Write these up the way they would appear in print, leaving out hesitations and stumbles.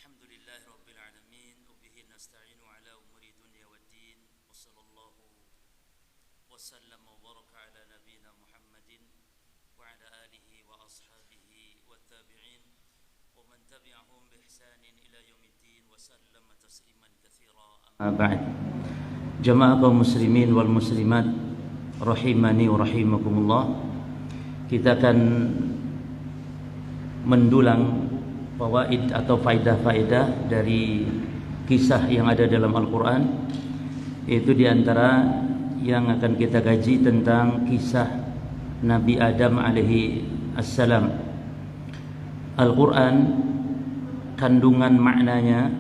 Alhamdulillahi Rabbil Alamin Wabihi nasta'inu ala umuri dunia wa din Wa sallallahu wa sallam wa baraka ala nabina Muhammadin Wa ala alihi wa ashabihi wa tabi'in Wa man tabi'ahum bi ihsanin ila yaumiddin Wa sallam tasliman kathira amma ba'd. Jamaah kaum muslimin wal muslimat rahimani wa rahimakumullah. Kita akan mendulang fawaid atau faidah-faidah dari kisah yang ada dalam Al-Quran. Itu diantara yang akan kita kaji tentang kisah Nabi Adam alaihi assalam. Al-Quran kandungan maknanya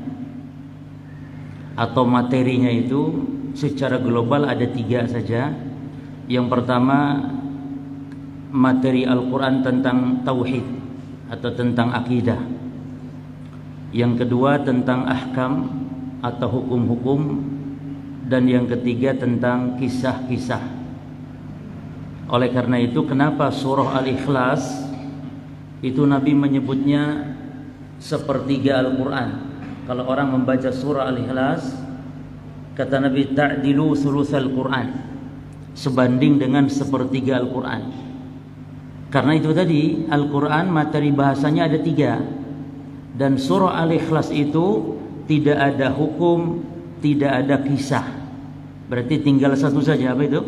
atau materinya itu secara global ada 3 saja. Yang pertama, materi Al-Quran tentang tauhid atau tentang akidah. Yang kedua tentang ahkam atau hukum-hukum. Dan yang ketiga tentang kisah-kisah. Oleh karena itu, kenapa surah Al-Ikhlas itu Nabi menyebutnya sepertiga Al-Quran. Kalau orang membaca surah Al-Ikhlas, kata Nabi, ta'dilu thulutsal Quran, sebanding dengan sepertiga Al-Quran. Karena itu tadi, Al-Quran materi bahasanya ada 3. Dan surah Al-Ikhlas itu tidak ada hukum, tidak ada kisah. Berarti tinggal satu saja. Apa itu?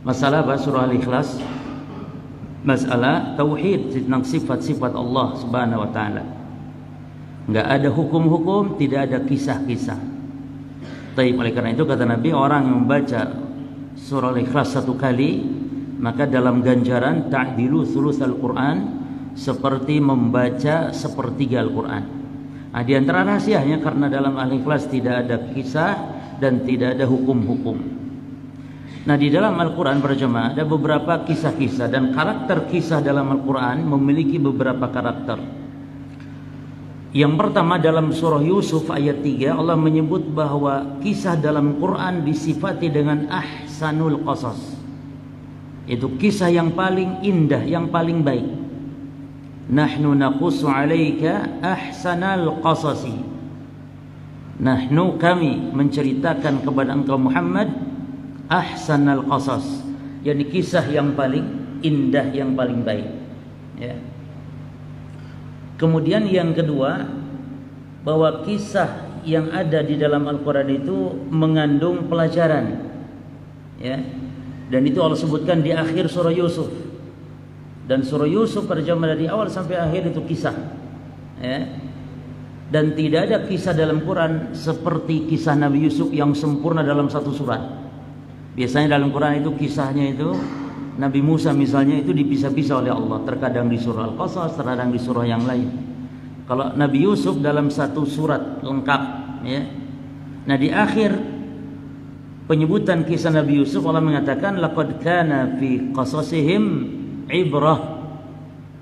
Masalah apa surah Al-Ikhlas? Masalah tauhid tentang sifat-sifat Allah Subhanahu wa taala. Enggak ada hukum-hukum, tidak ada kisah-kisah. Tapi oleh karena itu kata Nabi, orang yang membaca surah Al-Ikhlas 1 kali, maka dalam ganjaran ta'dilu thulutsal Quran, seperti membaca sepertiga Al-Quran. Nah, di antara rahasianya karena dalam Al-Ikhlas tidak ada kisah dan tidak ada hukum-hukum. Nah, di dalam Al-Quran berjamaah ada beberapa kisah-kisah, dan karakter kisah dalam Al-Quran memiliki beberapa karakter. Yang pertama, dalam surah Yusuf ayat 3 Allah menyebut bahwa kisah dalam Quran disifati dengan ahsanul qasas. Itu kisah yang paling indah, yang paling baik. Nahnu naqussu 'alaika ahsanal qasasi. Nahnu, kami menceritakan kepada engkau Muhammad ahsanal qasas, yakni kisah yang paling indah, yang paling baik, ya. Kemudian yang kedua, bahwa kisah yang ada di dalam Al-Quran itu mengandung pelajaran, ya. Dan itu Allah sebutkan di akhir surah Yusuf. Dan surah Yusuf terjemah dari awal sampai akhir itu kisah, ya. Dan tidak ada kisah dalam Quran seperti kisah Nabi Yusuf yang sempurna dalam satu surat. Biasanya dalam Quran itu kisahnya itu Nabi Musa misalnya itu dipisah-pisah oleh Allah, terkadang di surah Al-Qasas, terkadang di surah yang lain. Kalau Nabi Yusuf dalam satu surat lengkap, ya. Nah, di akhir penyebutan kisah Nabi Yusuf Allah mengatakan laqad kana fi qasasihim ibrah,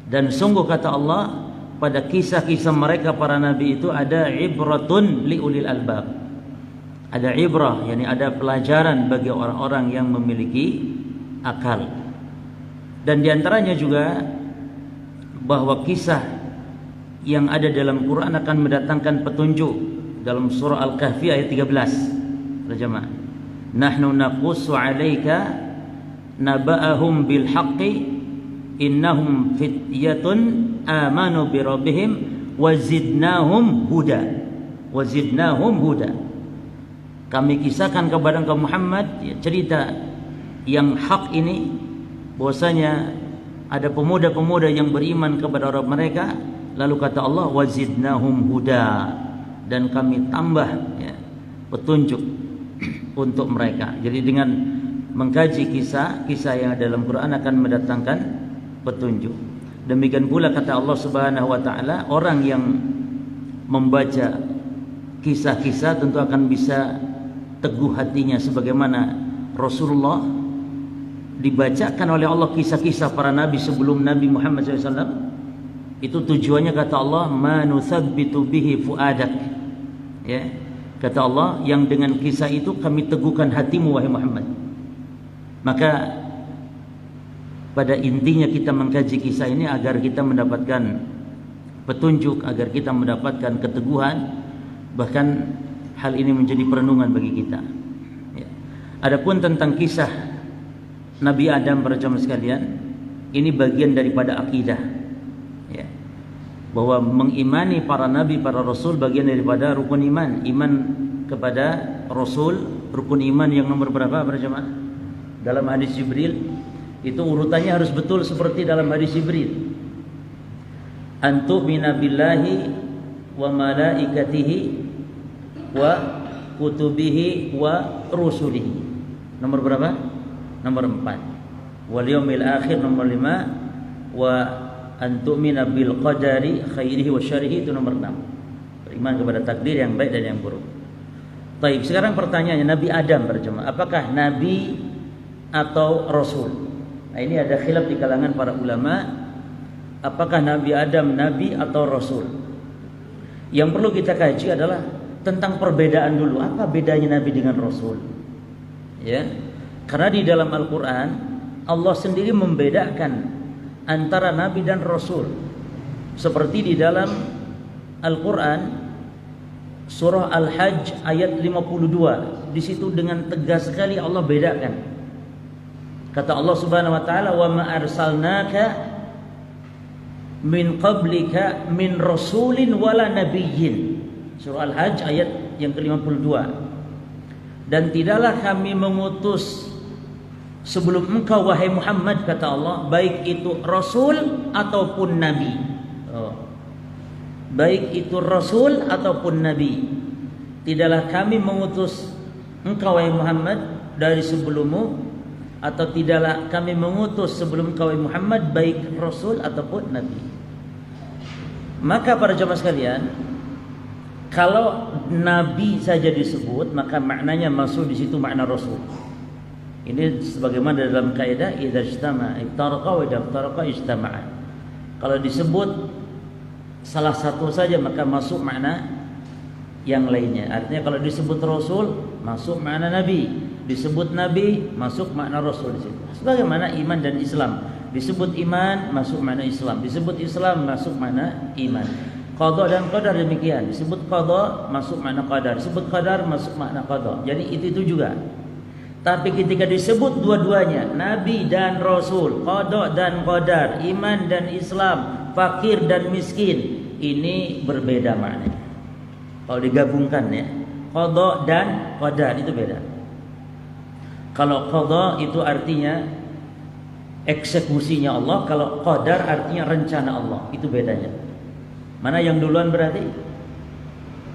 dan sungguh kata Allah pada kisah-kisah mereka para nabi itu ada ibratun liulil albab, ada ibrah, yakni ada pelajaran bagi orang-orang yang memiliki akal. Dan diantaranya juga bahwa kisah yang ada dalam Quran akan mendatangkan petunjuk. Dalam surah Al-Kahfi ayat 13 berjamaah, nahnu naqussu 'alaika naba'ahum bil haqqi innahum fityatun amanu bi rabbihim wazidnahum huda. Wazidnahum huda. Kami kisahkan kepada engkau Muhammad, ya, cerita yang hak ini, bahwasanya ada pemuda-pemuda yang beriman kepada Rabb mereka, lalu kata Allah wazidnahum huda, dan kami tambah, ya, petunjuk untuk mereka. Jadi dengan mengkaji kisah-kisah yang ada dalam Quran akan mendatangkan petunjuk. Demikian pula kata Allah Subhanahu wa taala, orang yang membaca kisah-kisah tentu akan bisa teguh hatinya, sebagaimana Rasulullah dibacakan oleh Allah kisah-kisah para nabi sebelum Nabi Muhammad SAW. Itu tujuannya kata Allah, ma nuthabbitu bihi fuadak, ya. Kata Allah, yang dengan kisah itu kami teguhkan hatimu wahai Muhammad. Maka pada intinya kita mengkaji kisah ini agar kita mendapatkan petunjuk, agar kita mendapatkan keteguhan, bahkan hal ini menjadi perenungan bagi kita. Ya. Adapun tentang kisah Nabi Adam para jamaah sekalian, ini bagian daripada akidah. Ya. Bahwa mengimani para nabi, para rasul bagian daripada rukun iman. Iman kepada rasul, rukun iman yang nomor berapa para jamaah? Dalam hadis Jibril itu urutannya harus betul seperti dalam hadis Jibril. Antu'mina billahi wa malaikatihi wa kutubihi wa rusulihi. Nomor berapa? Nomor 4. Wal yaumil akhir nomor 5. Wa antu'mina bil qadari khairihi wa syarrihi itu nomor 6. Beriman kepada takdir yang baik dan yang buruk. Baik, sekarang pertanyaannya, Nabi Adam berjemaah, apakah nabi atau rasul? Nah, ini ada khilaf di kalangan para ulama. Apakah Nabi Adam nabi atau rasul? Yang perlu kita kaji adalah tentang perbedaan dulu. Apa bedanya nabi dengan rasul? Ya. Karena di dalam Al-Qur'an Allah sendiri membedakan antara nabi dan rasul. Seperti di dalam Al-Qur'an surah Al-Hajj ayat 52. Di situ dengan tegas sekali Allah bedakan. Kata Allah Subhanahu wa taala, "Wa ma arsalnaka min qablika min rasulin wala nabiyyin." Surah Al-Hajj ayat yang ke-52. Dan tidaklah kami mengutus sebelum engkau wahai Muhammad, kata Allah, baik itu rasul ataupun nabi. Baik itu rasul ataupun nabi. Tidaklah kami mengutus engkau wahai Muhammad dari sebelummu, atau tidaklah kami mengutus sebelum engkau wahai Muhammad baik rasul ataupun nabi. Maka para jamaah sekalian, kalau nabi saja disebut, maka maknanya masuk di situ makna rasul. Ini sebagaimana dalam kaidah idza ijtama'a iftaraqa wa idza iftaraqa ijtama'a. Kalau disebut salah satu saja maka masuk makna yang lainnya. Artinya kalau disebut rasul masuk makna nabi, disebut nabi masuk makna rasul di situ. Sebagaimana iman dan Islam, disebut iman masuk makna Islam, disebut Islam masuk makna iman. Qada dan qadar demikian, disebut qada masuk makna qadar, disebut qadar masuk makna qada. Jadi itu juga. Tapi ketika disebut dua-duanya, nabi dan rasul, qada dan qadar, iman dan Islam, fakir dan miskin, ini berbeda maknanya. Kalau digabungkan ya, qada dan qadar itu beda. Kalau qada itu artinya eksekusinya Allah, kalau qadar artinya rencana Allah, itu bedanya. Mana yang duluan berarti?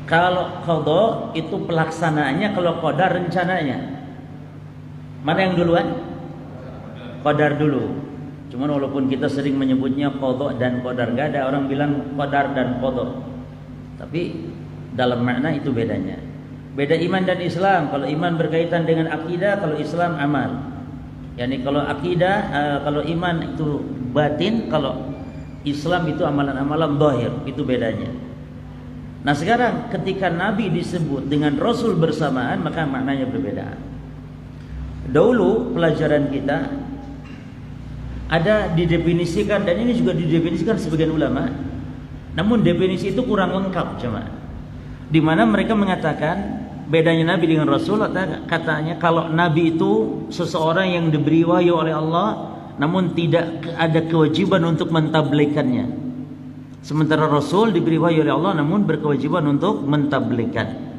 Kalau qada itu pelaksanaannya, kalau qadar rencananya. Mana yang duluan? Qadar dulu. Cuman walaupun kita sering menyebutnya qada dan qadar, enggak ada orang bilang qadar dan qada. Tapi dalam makna itu bedanya. Beda iman dan Islam. Kalau iman berkaitan dengan akidah, kalau Islam amal. Yani kalau akidah, kalau iman itu batin, kalau Islam itu amalan-amalan zahir, itu bedanya. Nah sekarang ketika Nabi disebut dengan Rasul bersamaan, maka maknanya berbeda. Dahulu pelajaran kita ada didefinisikan, dan ini juga didefinisikan sebagian ulama. Namun definisi itu kurang lengkap cuma. Di mana mereka mengatakan bedanya Nabi dengan Rasul, katanya kalau Nabi itu seseorang yang diberi wahyu oleh Allah, namun tidak ada kewajiban untuk mentabligkannya. Sementara Rasul diberi wahyu oleh Allah, namun berkewajiban untuk mentabligkan.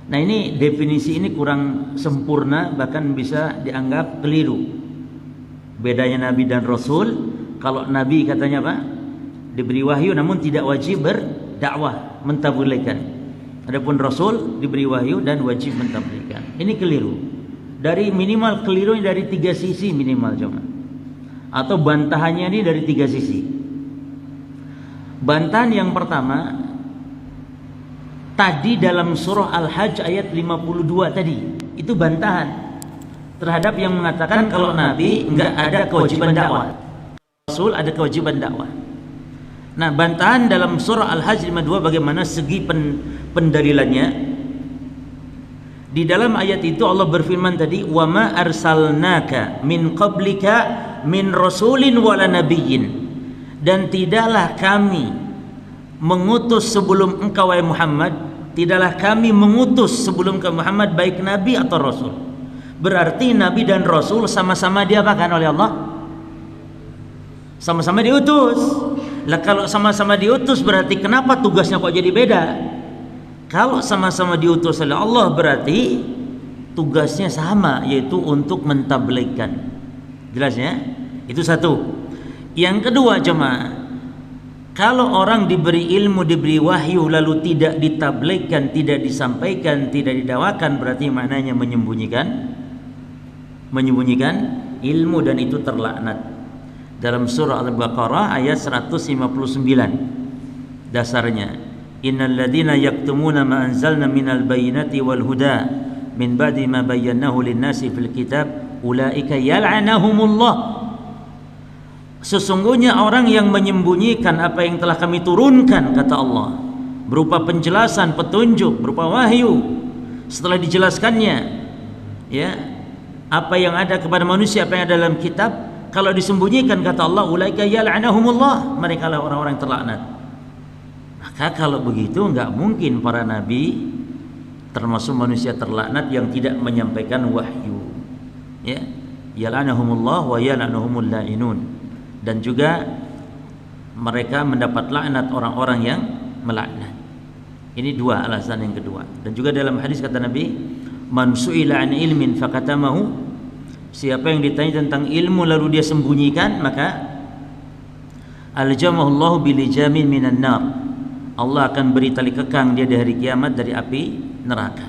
Nah ini definisi ini kurang sempurna, bahkan bisa dianggap keliru. Bedanya Nabi dan Rasul, kalau Nabi katanya apa? Diberi wahyu namun tidak wajib berdakwah, mentabligkan. Adapun Rasul diberi wahyu dan wajib mentabligkan. Ini keliru. Dari minimal kelirunya dari 3 sisi minimal cuma. Atau bantahannya ini dari 3 sisi. Bantahan yang pertama, tadi dalam surah Al-Hajj ayat 52 tadi, itu bantahan terhadap yang mengatakan kalau Nabi enggak ada kewajiban dakwah, Rasul ada kewajiban dakwah. Nah, bantahan dalam surah Al-Hajj 52 bagaimana segi pendalilannya? Di dalam ayat itu Allah berfirman tadi, "Wa ma arsalnaka min qablika min rasulin wala nabiyyin." Dan tidaklah kami mengutus sebelum engkau wahai Muhammad, tidaklah kami mengutus sebelum ke Muhammad baik nabi atau rasul. Berarti nabi dan rasul sama-sama diapakan oleh Allah? Sama-sama diutus. Lah kalau sama-sama diutus berarti kenapa tugasnya kok jadi beda? Kalau sama-sama diutus oleh Allah berarti tugasnya sama, yaitu untuk mentabligkan. Jelas ya? Itu satu. Yang kedua jemaah, kalau orang diberi ilmu, diberi wahyu lalu tidak ditabligkan, tidak disampaikan, tidak didakwakan, berarti maknanya menyembunyikan ilmu, dan itu terlaknat. Dalam surah Al-Baqarah ayat 159 dasarnya, innal ladzina yaktumuna ma anzalna minal bayyinati wal huda min ba'di ma bayyanahu lin-nasi fil kitab ulaika yal'anahumullah. Sesungguhnya orang yang menyembunyikan apa yang telah kami turunkan, kata Allah, berupa penjelasan, petunjuk, berupa wahyu, setelah dijelaskannya ya apa yang ada kepada manusia, apa yang ada dalam kitab, kalau disembunyikan, kata Allah, ulaika yal'anahumullah, mereka lah orang-orang terlaknat. Maka kalau begitu enggak mungkin para nabi termasuk manusia terlaknat yang tidak menyampaikan wahyu. Ya, yal'anahumullah wa yal'anuhumul la'inun. Dan juga mereka mendapat laknat orang-orang yang melaknat. Ini dua alasan yang kedua. Dan juga dalam hadis kata Nabi, man su'ila an ilmin fakatamahu, siapa yang ditanya tentang ilmu lalu dia sembunyikan, maka aljamahullahu bilijamin minan nar, Allah akan beri tali kekang dia di hari kiamat dari api neraka.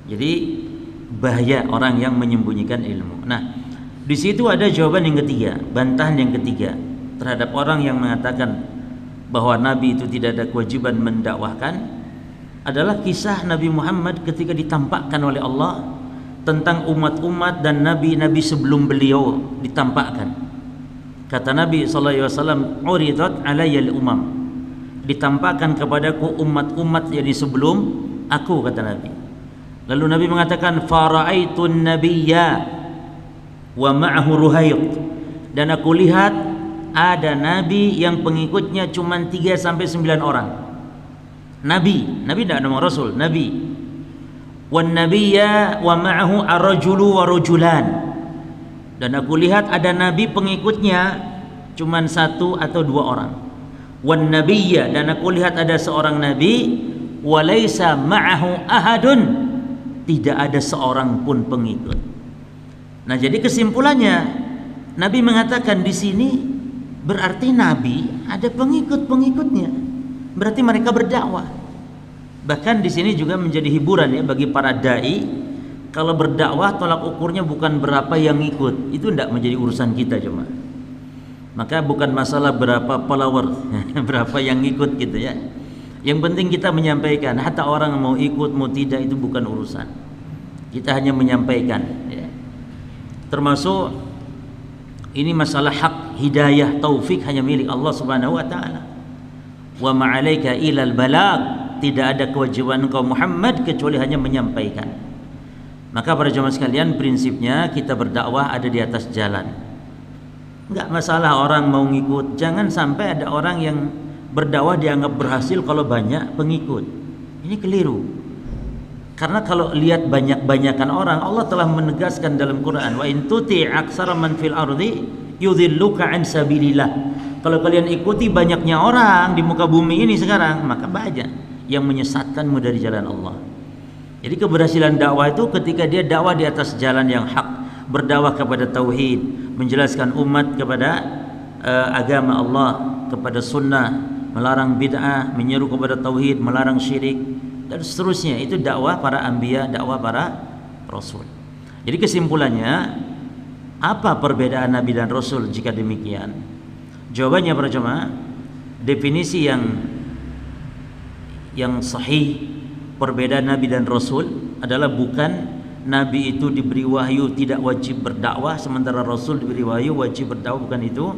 Jadi bahaya orang yang menyembunyikan ilmu. Nah, di situ ada jawaban yang ketiga, bantahan yang ketiga terhadap orang yang mengatakan bahwa Nabi itu tidak ada kewajiban mendakwahkan, adalah kisah Nabi Muhammad ketika ditampakkan oleh Allah tentang umat-umat dan nabi-nabi sebelum beliau ditampakkan. Kata Nabi SAW, uridat alayyal umam, ditampakkan kepadaku umat-umat yang sebelum aku, kata Nabi. Lalu Nabi mengatakan, fara'aitun nabiyya wa ma'ahu ruhayt, dan aku lihat ada nabi yang pengikutnya cuma 3-9 orang. Nabi tidak nama rasul, nabi. Wan nabiyya wa ma'ahu ar-rajulu wa rajulan, dan aku lihat ada nabi pengikutnya cuma 1 atau 2 orang. Wan nabiyya, dan aku lihat ada seorang nabi, wa laisa ma'ahu ahadun, tidak ada seorang pun pengikut. Nah, jadi kesimpulannya Nabi mengatakan di sini berarti nabi ada pengikut-pengikutnya, berarti mereka berdakwah. Bahkan di sini juga menjadi hiburan ya bagi para dai. Kalau berdakwah tolak ukurnya bukan berapa yang ikut, itu tidak menjadi urusan kita cuma. Maka bukan masalah berapa follower, berapa yang ikut gitu ya. Yang penting kita menyampaikan, hatta orang mau ikut mau tidak itu bukan urusan. Kita hanya menyampaikan ya. Termasuk ini masalah hak hidayah taufik hanya milik Allah Subhanahu wa taala. Wa ma'alaika ilal balagh, tidak ada kewajiban engkau Muhammad kecuali hanya menyampaikan. Maka para jemaah sekalian, prinsipnya kita berdakwah ada di atas jalan. Enggak masalah orang mau ngikut, jangan sampai ada orang yang berdakwah dianggap berhasil kalau banyak pengikut. Ini keliru. Karena kalau lihat banyak-banyakan orang, Allah telah menegaskan dalam Quran, wa in tuti' aktsara man fil ardi yudhilluka an sabilillah. Kalau kalian ikuti banyaknya orang di muka bumi ini sekarang, maka banyak yang menyesatkanmu dari jalan Allah. Jadi keberhasilan dakwah itu ketika dia dakwah di atas jalan yang hak, berdakwah kepada tauhid, menjelaskan umat kepada agama Allah, kepada sunnah, melarang bid'ah, menyeru kepada tauhid, melarang syirik, dan seterusnya. Itu dakwah para anbiya, dakwah para rasul. Jadi kesimpulannya, apa perbedaan nabi dan rasul jika demikian? Jawabannya para jemaah, definisi yang sahih perbedaan nabi dan rasul adalah bukan nabi itu diberi wahyu tidak wajib berdakwah, sementara rasul diberi wahyu wajib berdakwah, bukan itu.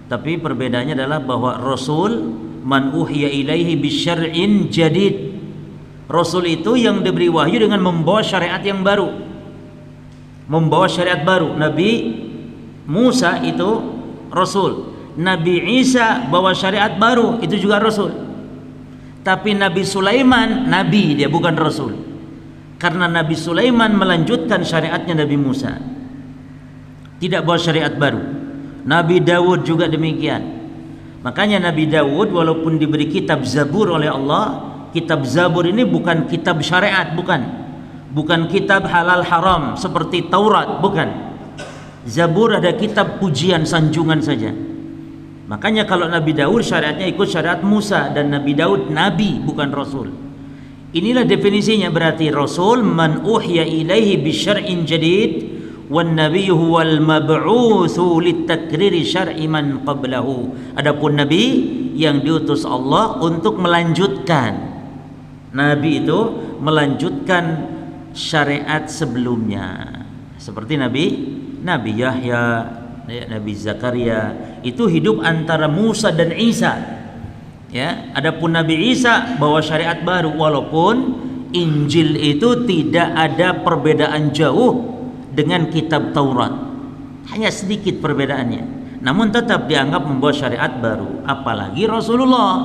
Tapi perbedaannya adalah bahwa rasul man uhiya ilaihi bisyar'in jadid, rasul itu yang diberi wahyu dengan membawa syariat yang baru, membawa syariat baru. Nabi Musa itu rasul, Nabi Isa bawa syariat baru, itu juga rasul. Tapi Nabi Sulaiman nabi, dia bukan rasul. Karena Nabi Sulaiman melanjutkan syariatnya Nabi Musa, tidak bawa syariat baru. Nabi Daud juga demikian. Makanya Nabi Daud walaupun diberi kitab Zabur oleh Allah, kitab Zabur ini bukan kitab syariat, bukan kitab halal haram seperti Taurat, bukan. Zabur ada kitab pujian sanjungan saja. Makanya kalau Nabi Daud syariatnya ikut syariat Musa, dan Nabi Daud nabi bukan rasul. Inilah definisinya, berarti rasul man uhya ilaihi bisyar'in jadid wan nabiyyu huwal mab'utsu litakriri syar'i man qablahu. Adapun nabi yang diutus Allah untuk melanjutkan, nabi itu melanjutkan syariat sebelumnya. Seperti Nabi Yahya, Nabi Zakaria, itu hidup antara Musa dan Isa. Ya, adapun Nabi Isa bawa syariat baru, walaupun Injil itu tidak ada perbedaan jauh dengan kitab Taurat. Hanya sedikit perbedaannya. Namun tetap dianggap membawa syariat baru. Apalagi Rasulullah.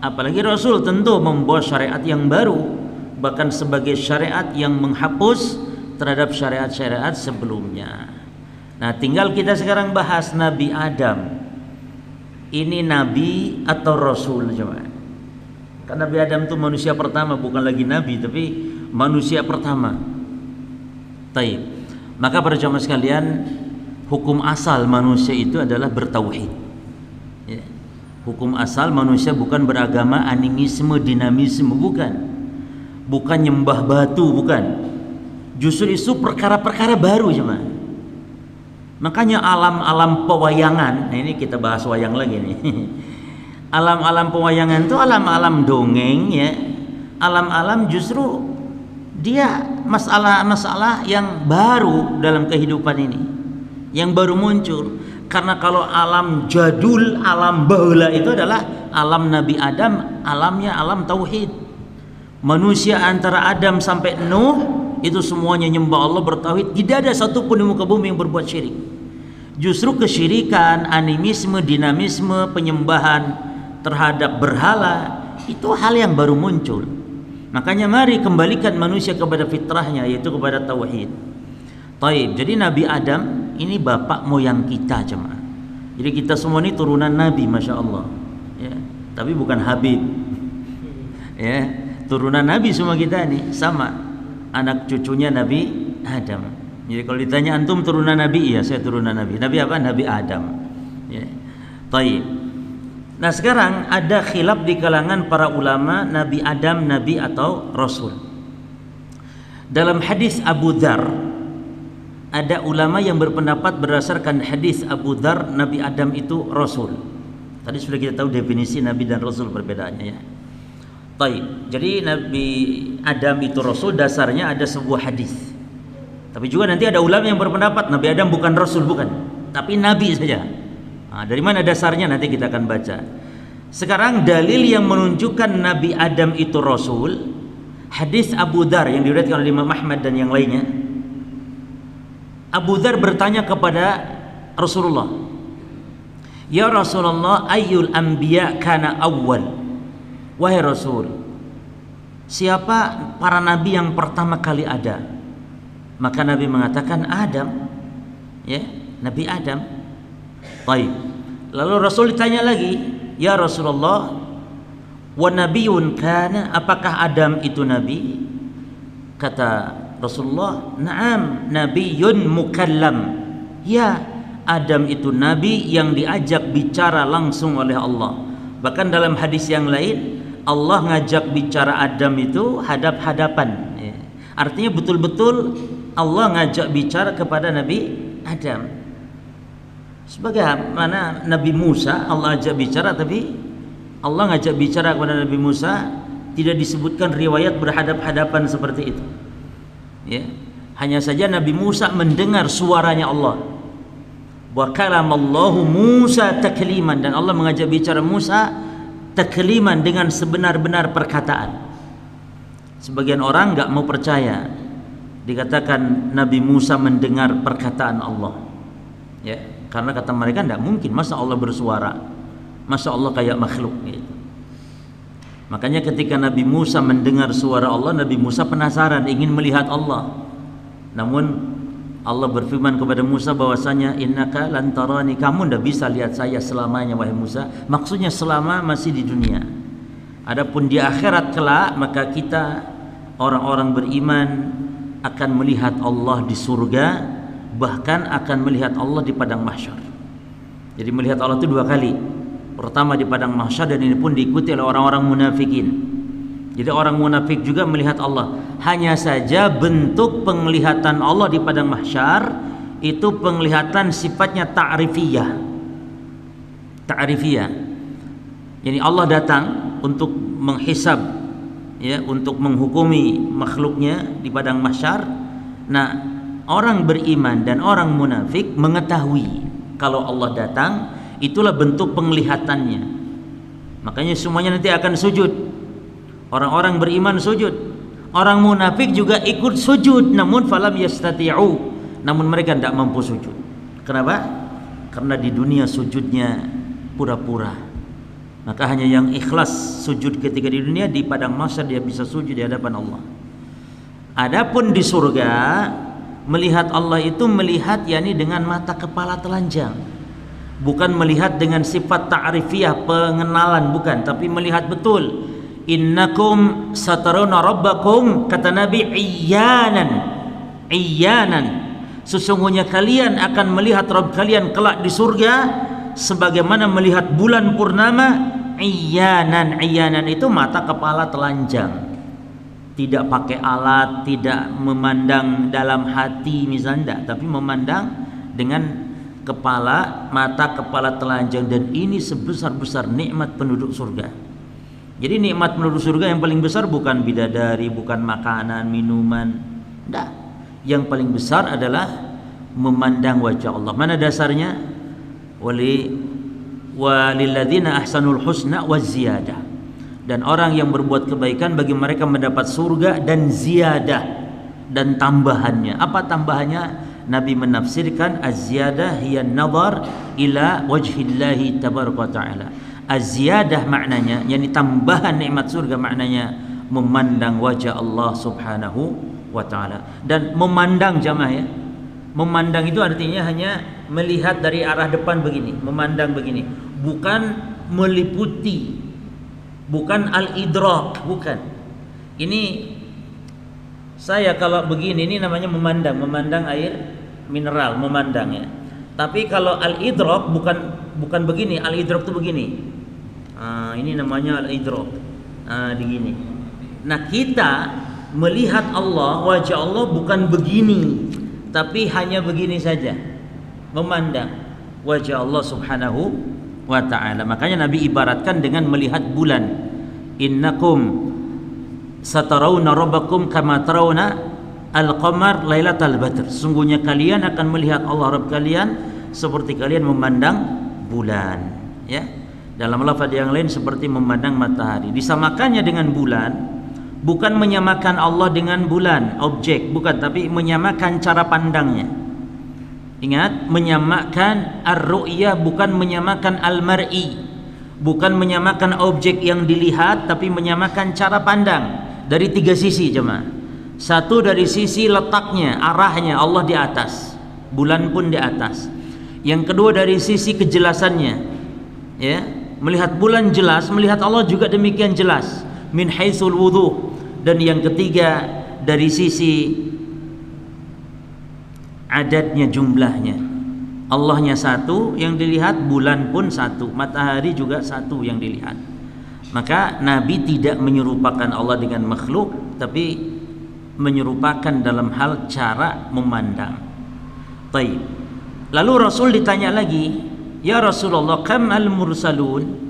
Apalagi Rasul tentu membawa syariat yang baru, bahkan sebagai syariat yang menghapus terhadap syariat-syariat sebelumnya. Nah, tinggal kita sekarang bahas Nabi Adam. Ini nabi atau rasul, coba. Karena Nabi Adam itu manusia pertama, bukan lagi nabi, tapi manusia pertama. Taib. Maka para jamaah sekalian, hukum asal manusia itu adalah bertauhid. Ya. Hukum asal manusia bukan beragama animisme, dinamisme, bukan. Bukan nyembah batu, bukan. Justru itu perkara-perkara baru, jemaah. Makanya alam-alam pewayangan, nah ini kita bahas wayang lagi nih. Alam-alam pewayangan itu alam-alam dongeng, ya. Alam-alam justru dia masalah-masalah yang baru dalam kehidupan ini, yang baru muncul. Karena kalau alam jadul, alam baheula itu adalah alam Nabi Adam, alamnya alam tauhid. Manusia antara Adam sampai Nuh itu semuanya nyembah Allah, bertauhid. Tidak ada satupun di muka bumi yang berbuat syirik. Justru kesyirikan, animisme, dinamisme, penyembahan terhadap berhala itu hal yang baru muncul. Makanya mari kembalikan manusia kepada fitrahnya, yaitu kepada tauhid. Taib. Jadi Nabi Adam ini bapak moyang kita, jemaah. Jadi kita semua ini turunan Nabi, masya Allah. Ya. Tapi bukan Habib. Ya, turunan Nabi semua kita ini sama. Anak cucunya Nabi Adam. Jadi kalau ditanya antum turunan Nabi, iya saya turunan Nabi. Nabi apa? Nabi Adam. Ya. Taib. Nah sekarang ada khilaf di kalangan para ulama, Nabi Adam Nabi atau Rasul. Dalam hadis Abu Dzar, ada ulama yang berpendapat berdasarkan hadis Abu Dzar Nabi Adam itu Rasul. Tadi sudah kita tahu definisi Nabi dan Rasul perbedaannya, ya. Baik, jadi Nabi Adam itu Rasul dasarnya ada sebuah hadis. Tapi juga nanti ada ulama yang berpendapat Nabi Adam bukan Rasul, bukan, tapi Nabi saja. Nah, dari mana dasarnya nanti kita akan baca. Sekarang dalil yang menunjukkan Nabi Adam itu Rasul, hadis Abu Dzar yang diriwayatkan oleh Imam Ahmad dan yang lainnya. Abu Dzar bertanya kepada Rasulullah, "Ya Rasulullah, ayyul anbiya kana awwal?" Wahai Rasul, siapa para nabi yang pertama kali ada? Maka Nabi mengatakan Adam. Ya, Nabi Adam. Baik. Lalu Rasul ditanya lagi, "Ya Rasulullah, wa nabiyyun kana?" Apakah Adam itu nabi? Kata Rasulullah, "Na'am, nabiyyun mukallam." Ya, Adam itu nabi yang diajak bicara langsung oleh Allah. Bahkan dalam hadis yang lain, Allah ngajak bicara Adam itu hadap-hadapan. Ya. Artinya betul-betul Allah ngajak bicara kepada Nabi Adam. Sebagaimana Nabi Musa Allah ajak bicara, tapi Allah ngajak bicara kepada Nabi Musa tidak disebutkan riwayat berhadap-hadapan seperti itu. Ya. Hanya saja Nabi Musa mendengar suaranya Allah. Wa kalamallahu Musa takliman, dan Allah mengajak bicara Musa takliman dengan sebenar-benar perkataan. Sebagian orang enggak mau percaya dikatakan Nabi Musa mendengar perkataan Allah. Ya, karena kata mereka enggak mungkin, masa Allah bersuara? Masa Allah kayak makhluk gitu. Makanya ketika Nabi Musa mendengar suara Allah, Nabi Musa penasaran, ingin melihat Allah. Namun Allah berfirman kepada Musa bahwasanya innaka lan tarani, kamu tidak bisa lihat saya selamanya wahai Musa. Maksudnya selama masih di dunia. Adapun di akhirat kelak, maka kita orang-orang beriman akan melihat Allah di surga, bahkan akan melihat Allah di padang mahsyar. Jadi melihat Allah itu 2 kali. Pertama di padang mahsyar, dan ini pun diikuti oleh orang-orang munafikin. Jadi orang munafik juga melihat Allah. Hanya saja bentuk penglihatan Allah di padang mahsyar itu penglihatan sifatnya ta'rifiyah. Ta'rifiyah. Yani Allah datang untuk menghisab, ya, untuk menghukumi makhluknya di padang mahsyar. Nah, orang beriman dan orang munafik mengetahui kalau Allah datang, itulah bentuk penglihatannya. Makanya semuanya nanti akan sujud. Orang-orang beriman sujud, orang munafik juga ikut sujud, namun falam yastati'u, namun mereka tidak mampu sujud. Kenapa? Karena di dunia sujudnya pura-pura. Maka hanya yang ikhlas sujud ketika di dunia, di padang mahsyar dia bisa sujud di hadapan Allah. Adapun di surga, melihat Allah itu melihat yakni dengan mata kepala telanjang. Bukan melihat dengan sifat ta'rifiyah, pengenalan, bukan, tapi melihat betul. Innakum sataruna rabbakum, kata Nabi, iyanan, sesungguhnya kalian akan melihat Rabb kalian kelak di surga sebagaimana melihat bulan purnama. Iyanan itu mata kepala telanjang, tidak pakai alat, tidak memandang dalam hati misalnya, tapi memandang dengan mata kepala telanjang. Dan ini sebesar-besar nikmat penduduk surga. Jadi nikmat penduduk surga yang paling besar bukan bidadari, bukan makanan, minuman, enggak. Yang paling besar adalah memandang wajah Allah. Mana dasarnya? Walilladzina ahsanul husna wa ziyadah. Dan orang yang berbuat kebaikan, bagi mereka mendapat surga dan ziyadah, dan tambahannya. Apa tambahannya? Nabi menafsirkan az-ziyadah hiya an-nazar ila wajhillahi tabaraka ta'ala. Az-ziyadah maknanya, yakni tambahan nikmat surga, maknanya memandang wajah Allah subhanahu wa ta'ala. Dan memandang, jamaah ya, memandang itu artinya hanya melihat dari arah depan begini, memandang begini, bukan meliputi, bukan al-idrak, bukan. Ini saya kalau begini, ini namanya memandang air mineral, memandang ya. Tapi kalau al-idrak bukan begini, al-idrak itu begini. Ini namanya al-idrak. Begini. Nah, kita melihat Allah, wajah Allah bukan begini, tapi hanya begini saja, memandang wajah Allah subhanahu wa ta'ala. Makanya Nabi ibaratkan dengan melihat bulan. Innakum satarawna rabbakum kama tarawna al-qamar lailatal badr. Sungguhnya kalian akan melihat Allah Rabb kalian seperti kalian memandang bulan, ya. Dalam lafaz yang lain seperti memandang matahari. Disamakannya dengan bulan, bukan menyamakan Allah dengan bulan, objek, bukan, tapi menyamakan cara pandangnya. Ingat, menyamakan ar-ru'yah, bukan menyamakan al-mar'i, bukan menyamakan objek yang dilihat, tapi menyamakan cara pandang dari 3 sisi, jemaah. Satu, dari sisi letaknya, arahnya, Allah di atas, bulan pun di atas. Yang kedua, dari sisi kejelasannya, ya, melihat bulan jelas, melihat Allah juga demikian jelas, min haitsul wudhu. Dan yang ketiga, dari sisi adadnya, jumlahnya, Allahnya satu yang dilihat, bulan pun satu, matahari juga satu yang dilihat. Maka Nabi tidak menyerupakan Allah dengan makhluk, tapi menyerupakan dalam hal cara memandang. Taib. Lalu Rasul ditanya lagi, ya Rasulullah, kam al-mursalun?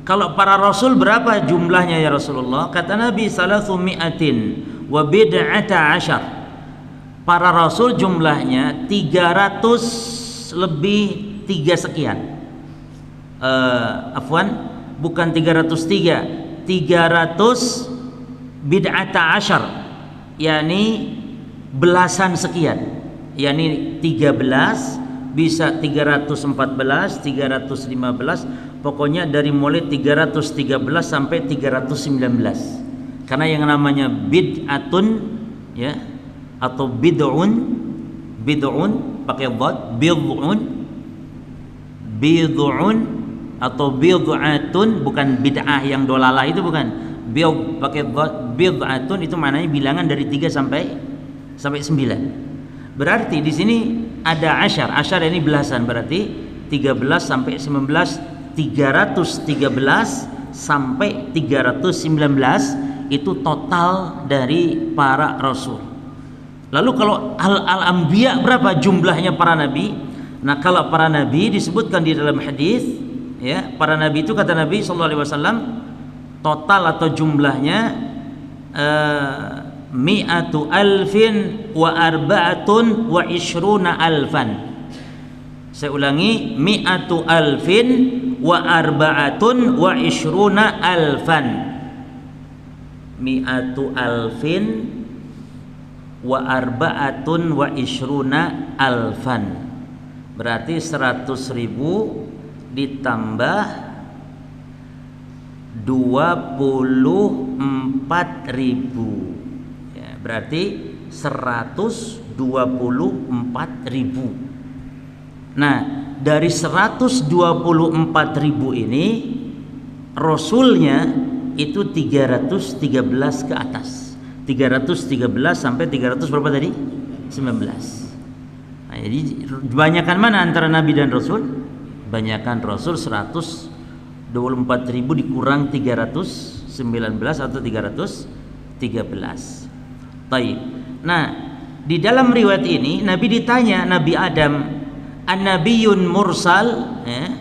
Kalau para Rasul berapa jumlahnya ya Rasulullah? Kata Nabi, 300 wa bid'ata asyar. Para Rasul jumlahnya 300 lebih 3 sekian. Bukan 303, 300 bid'ata asyar, yakni belasan sekian, yakni 13, bisa 314, 315, pokoknya dari mulai 313 sampai 319. Karena yang namanya bid'atun ya atau bid'un pakai dhad, bid'un atau bid'atun, bukan bid'ah yang dolalah itu, bukan. Pakai dhad, bid'atun itu maknanya bilangan dari 3 sampai 9. Berarti di sini ada asyar ini belasan, berarti 13 sampai 19, 313 sampai 319 itu total dari para rasul. Lalu kalau al-anbiya berapa jumlahnya para nabi? Nah, kalau para nabi disebutkan di dalam hadis ya, para nabi itu kata Nabi sallallahu alaihi wasallam total atau jumlahnya mi'atu alfin wa arba'atun wa ishruna alfan. Saya ulangi, mi'atu alfin wa arba'atun wa ishruna alfan. Mi'atu alfin wa arba'atun wa ishruna alfan. Berarti 100.000 ditambah 24.000 ya, berarti 124.000. Nah, dari 124.000 ini rasulnya itu 313 ke atas. 313 sampai 300 berapa tadi? 19. Nah, jadi kebanyakan mana antara nabi dan rasul? Banyakan rasul 124.000 dikurang 319 atau 313. Baik. Nah, di dalam riwayat ini Nabi ditanya, Nabi Adam, an-nabiyyun mursal, ya?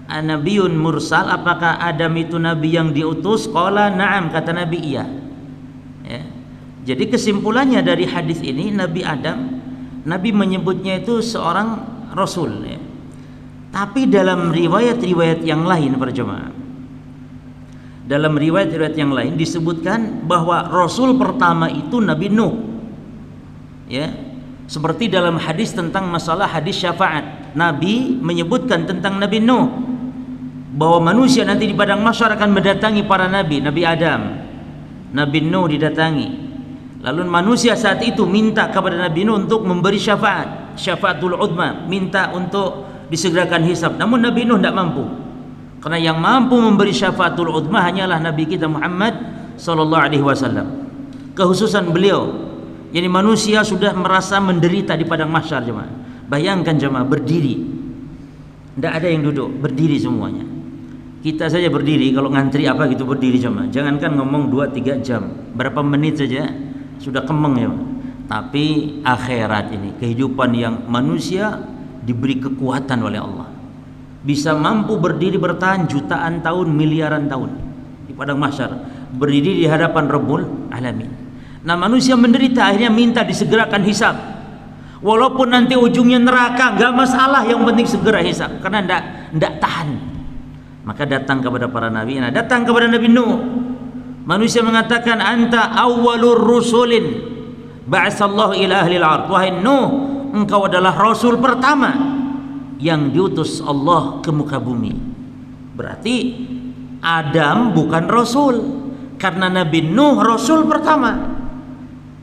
An-nabiyyun mursal, apakah Adam itu nabi yang diutus? Qala na'am, kata Nabi iya. Ya. Jadi kesimpulannya dari hadis ini, Nabi Adam, Nabi menyebutnya itu seorang rasul ya. Tapi dalam riwayat-riwayat yang lain para jemaah, dalam riwayat-riwayat yang lain disebutkan bahwa rasul pertama itu Nabi Nuh. Ya. Seperti dalam hadis tentang masalah hadis syafaat, Nabi menyebutkan tentang Nabi Nuh bahwa manusia nanti di padang mahsyar akan mendatangi para nabi, Nabi Adam, Nabi Nuh didatangi. Lalu manusia saat itu minta kepada Nabi Nuh untuk memberi syafaatul uzma, minta untuk disegerakan hisab. Namun Nabi Nuh tidak mampu. Karena yang mampu memberi syafaatul uzma hanyalah Nabi kita Muhammad sallallahu alaihi wasallam. Kehususan beliau, jadi manusia sudah merasa menderita di padang mahsyar jemaah. Bayangkan jemaah berdiri. Tidak ada yang duduk, berdiri semuanya. Kita saja berdiri kalau ngantri apa gitu berdiri jemaah. Jangankan ngomong 2-3 jam, berapa menit saja sudah kemeng ya. Tapi akhirat ini kehidupan yang manusia diberi kekuatan oleh Allah, bisa mampu berdiri bertahan jutaan tahun, miliaran tahun di padang mahsyar, berdiri di hadapan Rabbul Alamin. Nah, manusia menderita, akhirnya minta disegerakan hisab. Walaupun nanti ujungnya neraka, enggak masalah, yang penting segera hisab, karena enggak tahan. Maka datang kepada para nabi. Nah, datang kepada Nabi Nuh. Manusia mengatakan, anta awwalur rusulin ba'atsallahu ila ahlil ard. Wahai Nuh, engkau adalah rasul pertama yang diutus Allah ke muka bumi. Berarti Adam bukan rasul, karena Nabi Nuh rasul pertama.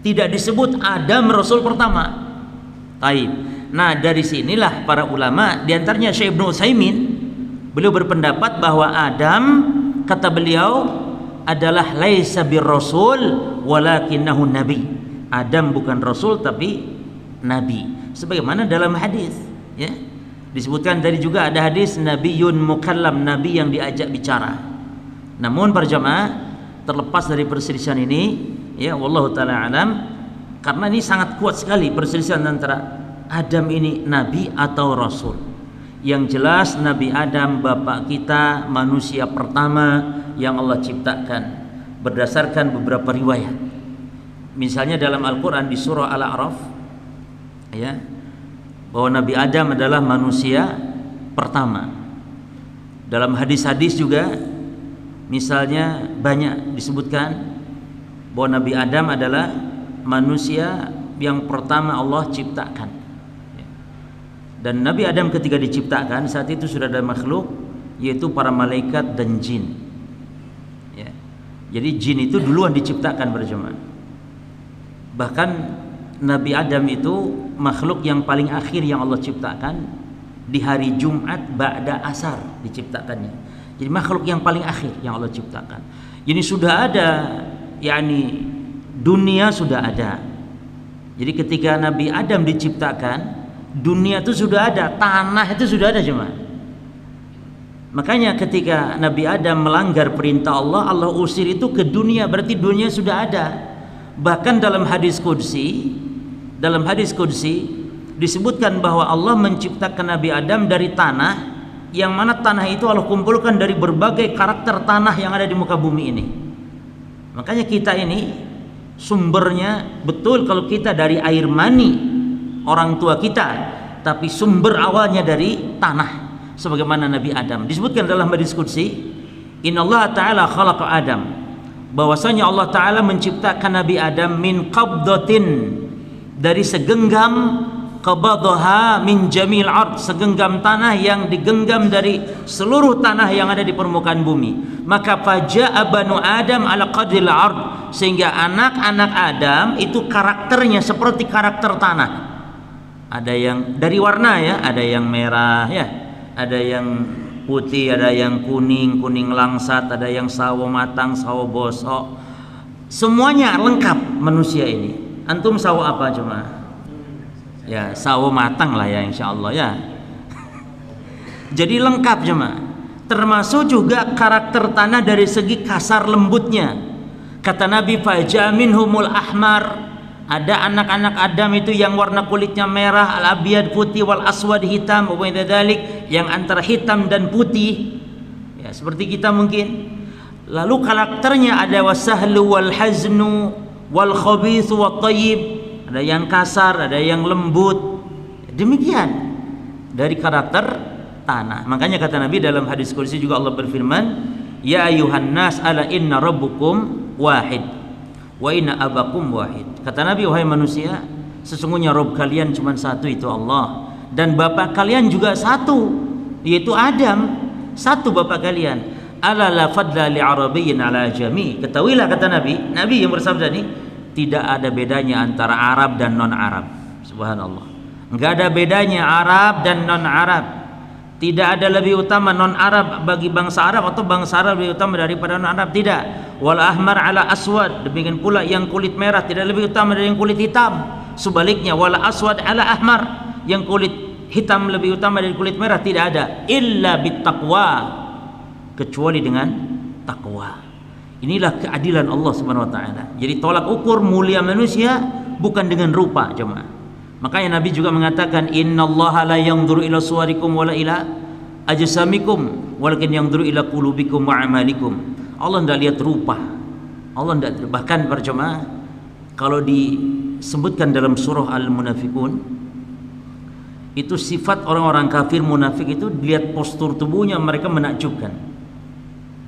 Tidak disebut Adam rasul pertama. Taib. Nah, dari sinilah para ulama, diantaranya Syekh Ibnu Utsaimin, beliau berpendapat bahwa Adam, kata beliau, adalah laisa birrasul walakinnahu nabi. Adam bukan rasul tapi nabi. Sebagaimana dalam hadis, ya. Disebutkan tadi juga ada hadis nabiyyun mukallam, nabi yang diajak bicara. Namun para jamaah, terlepas dari perselisihan ini, ya, wallahu taala alam, karena ini sangat kuat sekali perselisihan antara Adam ini nabi atau rasul. Yang jelas Nabi Adam bapak kita, manusia pertama yang Allah ciptakan berdasarkan beberapa riwayat. Misalnya dalam Al-Qur'an di surah Al-A'raf, ya, bahwa Nabi Adam adalah manusia pertama. Dalam hadis-hadis juga misalnya banyak disebutkan bahwa Nabi Adam adalah manusia yang pertama Allah ciptakan. Dan Nabi Adam ketika diciptakan, saat itu sudah ada makhluk yaitu para malaikat dan jin. Ya. Jadi jin itu duluan diciptakan berjemaah. Bahkan Nabi Adam itu makhluk yang paling akhir yang Allah ciptakan di hari Jumat ba'da asar diciptakannya. Jadi makhluk yang paling akhir yang Allah ciptakan. Jadi sudah ada, yakni dunia sudah ada. Jadi ketika Nabi Adam diciptakan, dunia itu sudah ada, tanah itu sudah ada jemaah. Makanya ketika Nabi Adam melanggar perintah Allah, Allah usir itu ke dunia, berarti dunia sudah ada. Bahkan dalam hadis qudsi disebutkan bahwa Allah menciptakan Nabi Adam dari tanah, yang mana tanah itu Allah kumpulkan dari berbagai karakter tanah yang ada di muka bumi ini. Makanya kita ini sumbernya betul kalau kita dari air mani orang tua kita, tapi sumber awalnya dari tanah. Sebagaimana Nabi Adam disebutkan dalam hadis qudsi, innallaha ta'ala khalaqa Adam, bahwasanya Allah Ta'ala menciptakan Nabi Adam min qabdatin, dari segenggam, qabadaha min jamil ard, segenggam tanah yang digenggam dari seluruh tanah yang ada di permukaan bumi. Maka faja'a banu Adam ala qadril ard, sehingga anak-anak Adam itu karakternya seperti karakter tanah. Ada yang dari warna ya, ada yang merah ya, ada yang putih, ada yang kuning, kuning langsat, ada yang sawo matang, sawo bosok. Semuanya lengkap manusia ini. Antum sawo apa cuma? Ya sawo matang lah ya insyaallah ya. Jadi lengkap jemaah. Termasuk juga karakter tanah dari segi kasar lembutnya. Kata Nabi fajaminhumul ahmar, ada anak-anak Adam itu yang warna kulitnya merah, al-abyad putih, wal aswad hitam, yang antara hitam dan putih ya, seperti kita mungkin. Lalu karakternya ada wasahlu wal haznu wal khabithu wat tayyib, ada yang kasar, ada yang lembut. Demikian dari karakter tanah. Makanya kata Nabi dalam hadis qudsi juga Allah berfirman, ya ayuhan nas ala inna rabbukum wahid wa inna abakum wahid. Kata Nabi, wahai manusia, sesungguhnya Rabb kalian cuma satu, itu Allah, dan bapak kalian juga satu, yaitu Adam. Satu bapak kalian. Ala la fadla li arabiyyin ala jami. Ketahuilah kata Nabi, Nabi yang bersabda ini, tidak ada bedanya antara Arab dan non Arab. Subhanallah. Enggak ada bedanya Arab dan non Arab. Tidak ada lebih utama non Arab bagi bangsa Arab atau bangsa Arab lebih utama daripada non Arab, tidak. Wal ahmar ala aswad, demikian pula yang kulit merah tidak lebih utama dari yang kulit hitam. Sebaliknya wal aswad ala ahmar, yang kulit hitam lebih utama dari kulit merah, tidak ada. Illa bittaqwa, kecuali dengan takwa. Inilah keadilan Allah Subhanahu wa taala. Jadi tolak ukur mulia manusia bukan dengan rupa jemaah. Makanya Nabi juga mengatakan, innallaha la yanzuru ila suwarikum wala ila ajsamikum walakin yanzuru ila qulubikum wa amalikum. Allah tidak lihat rupa. Allah tidak, bahkan berjemaah kalau disebutkan dalam surah Al-Munafiqun, itu sifat orang-orang kafir munafik itu dilihat postur tubuhnya mereka menakjubkan.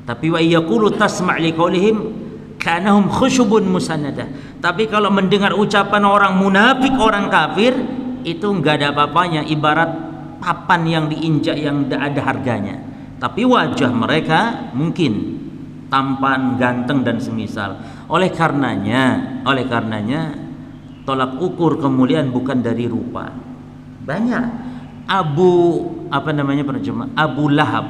Tapi wa yaqulu tasma' liqaulihim kanahum khusyubun musannadah. Tapi kalau mendengar ucapan orang munafik, orang kafir, itu enggak ada apa-apanya, ibarat papan yang diinjak yang tidak ada harganya. Tapi wajah mereka mungkin tampan, ganteng dan semisal. Oleh karenanya tolak ukur kemuliaan bukan dari rupa. Banyak Abu Lahab.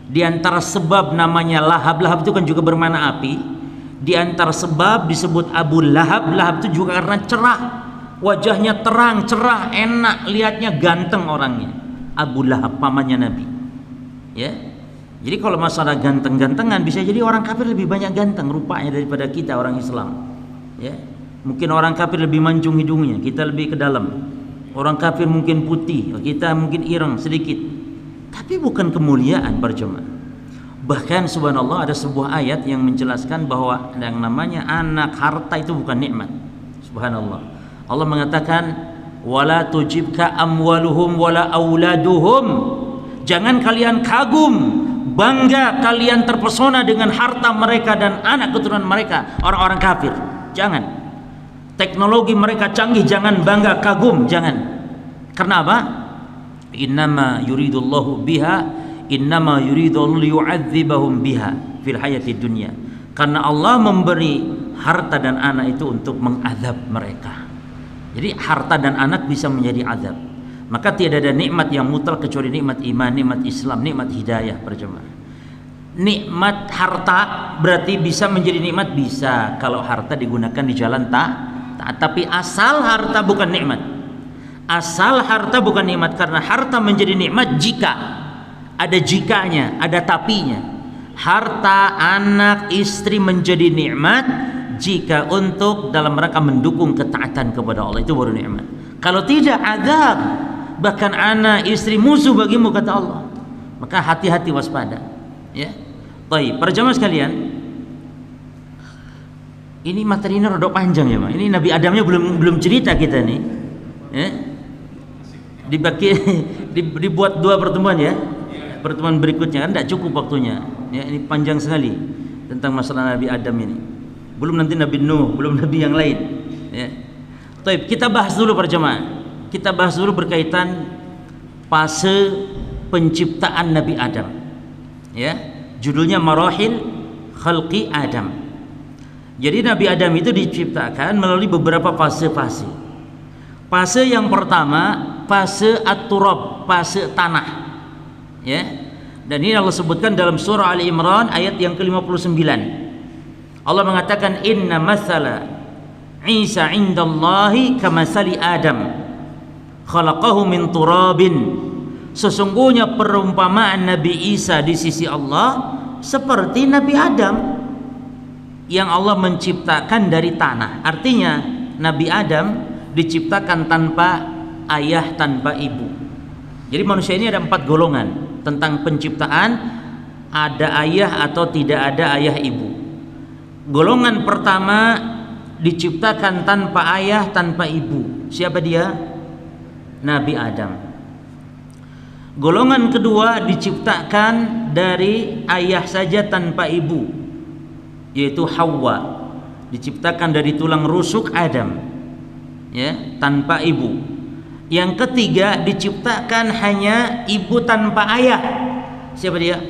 Di antara sebab namanya Lahab itu kan juga bermakna api. Di antara sebab disebut Abu Lahab itu juga karena cerah, wajahnya terang, cerah, enak, lihatnya ganteng orangnya. Abu Lahab pamannya Nabi. Ya. Jadi kalau masalah ganteng-gantengan, bisa jadi orang kafir lebih banyak ganteng rupanya daripada kita orang Islam. Ya. Mungkin orang kafir lebih mancung hidungnya, kita lebih ke dalam. Orang kafir mungkin putih, kita mungkin ireng sedikit. Tapi bukan kemuliaan berjemaah. Bahkan subhanallah ada sebuah ayat yang menjelaskan bahwa yang namanya anak, harta itu bukan nikmat. Subhanallah. Allah mengatakan wala tujibka amwaluhum wala auladuhum. Jangan kalian kagum, bangga kalian terpesona dengan harta mereka dan anak keturunan mereka, orang-orang kafir. Jangan. Teknologi mereka canggih, jangan bangga, kagum, jangan. Karena apa? Innama yuridullahu biha innama yuridu liyu'adzibahum biha fil hayati dunya. Karena Allah memberi harta dan anak itu untuk mengazab mereka. Jadi harta dan anak bisa menjadi azab. Maka tidak ada nikmat yang mutlak kecuali nikmat iman, nikmat Islam, nikmat hidayah berjemaah. Nikmat harta berarti bisa menjadi nikmat, bisa kalau harta digunakan di jalan taat. Tapi asal harta bukan nikmat. Asal harta bukan nikmat, karena harta menjadi nikmat jika ada jikanya, ada tapinya. Harta, anak, istri menjadi nikmat jika untuk dalam rangka mendukung ketaatan kepada Allah, itu baru nikmat. Kalau tidak, azab. Bahkan anak, istri musuh bagimu kata Allah. Maka hati-hati, waspada. Ya. Baik, para jamaah sekalian, ini materi ini rada panjang ya, Pak. Ini Nabi Adamnya belum cerita kita nih. Ya. Dibuat 2 pertemuan ya. Pertemuan berikutnya kan tidak cukup waktunya. Ya, ini panjang sekali tentang masalah Nabi Adam ini. Belum nanti Nabi Nuh, belum Nabi yang lain. Ya. Baik, kita bahas dulu para jemaah. Kita bahas dulu berkaitan fase penciptaan Nabi Adam. Ya, judulnya Marahil Khalqi Adam. Jadi Nabi Adam itu diciptakan melalui beberapa fase-fase. Fase yang pertama, fase at-turab, fase tanah. Ya. Dan ini Allah sebutkan dalam surah Ali Imran ayat yang ke-59. Allah mengatakan inna mathala Isa indallahi kamathali Adam khalaqahu min turabin. Sesungguhnya perumpamaan Nabi Isa di sisi Allah seperti Nabi Adam yang Allah menciptakan dari tanah. Artinya Nabi Adam diciptakan tanpa ayah, tanpa ibu. Jadi manusia ini ada 4 golongan tentang penciptaan, ada ayah atau tidak ada ayah ibu. Golongan pertama diciptakan tanpa ayah, tanpa ibu. Siapa dia? Nabi Adam. Golongan kedua diciptakan dari ayah saja tanpa ibu, yaitu Hawa. Diciptakan dari tulang rusuk Adam, ya, tanpa ibu. Yang ketiga diciptakan hanya ibu tanpa ayah. Siapa dia?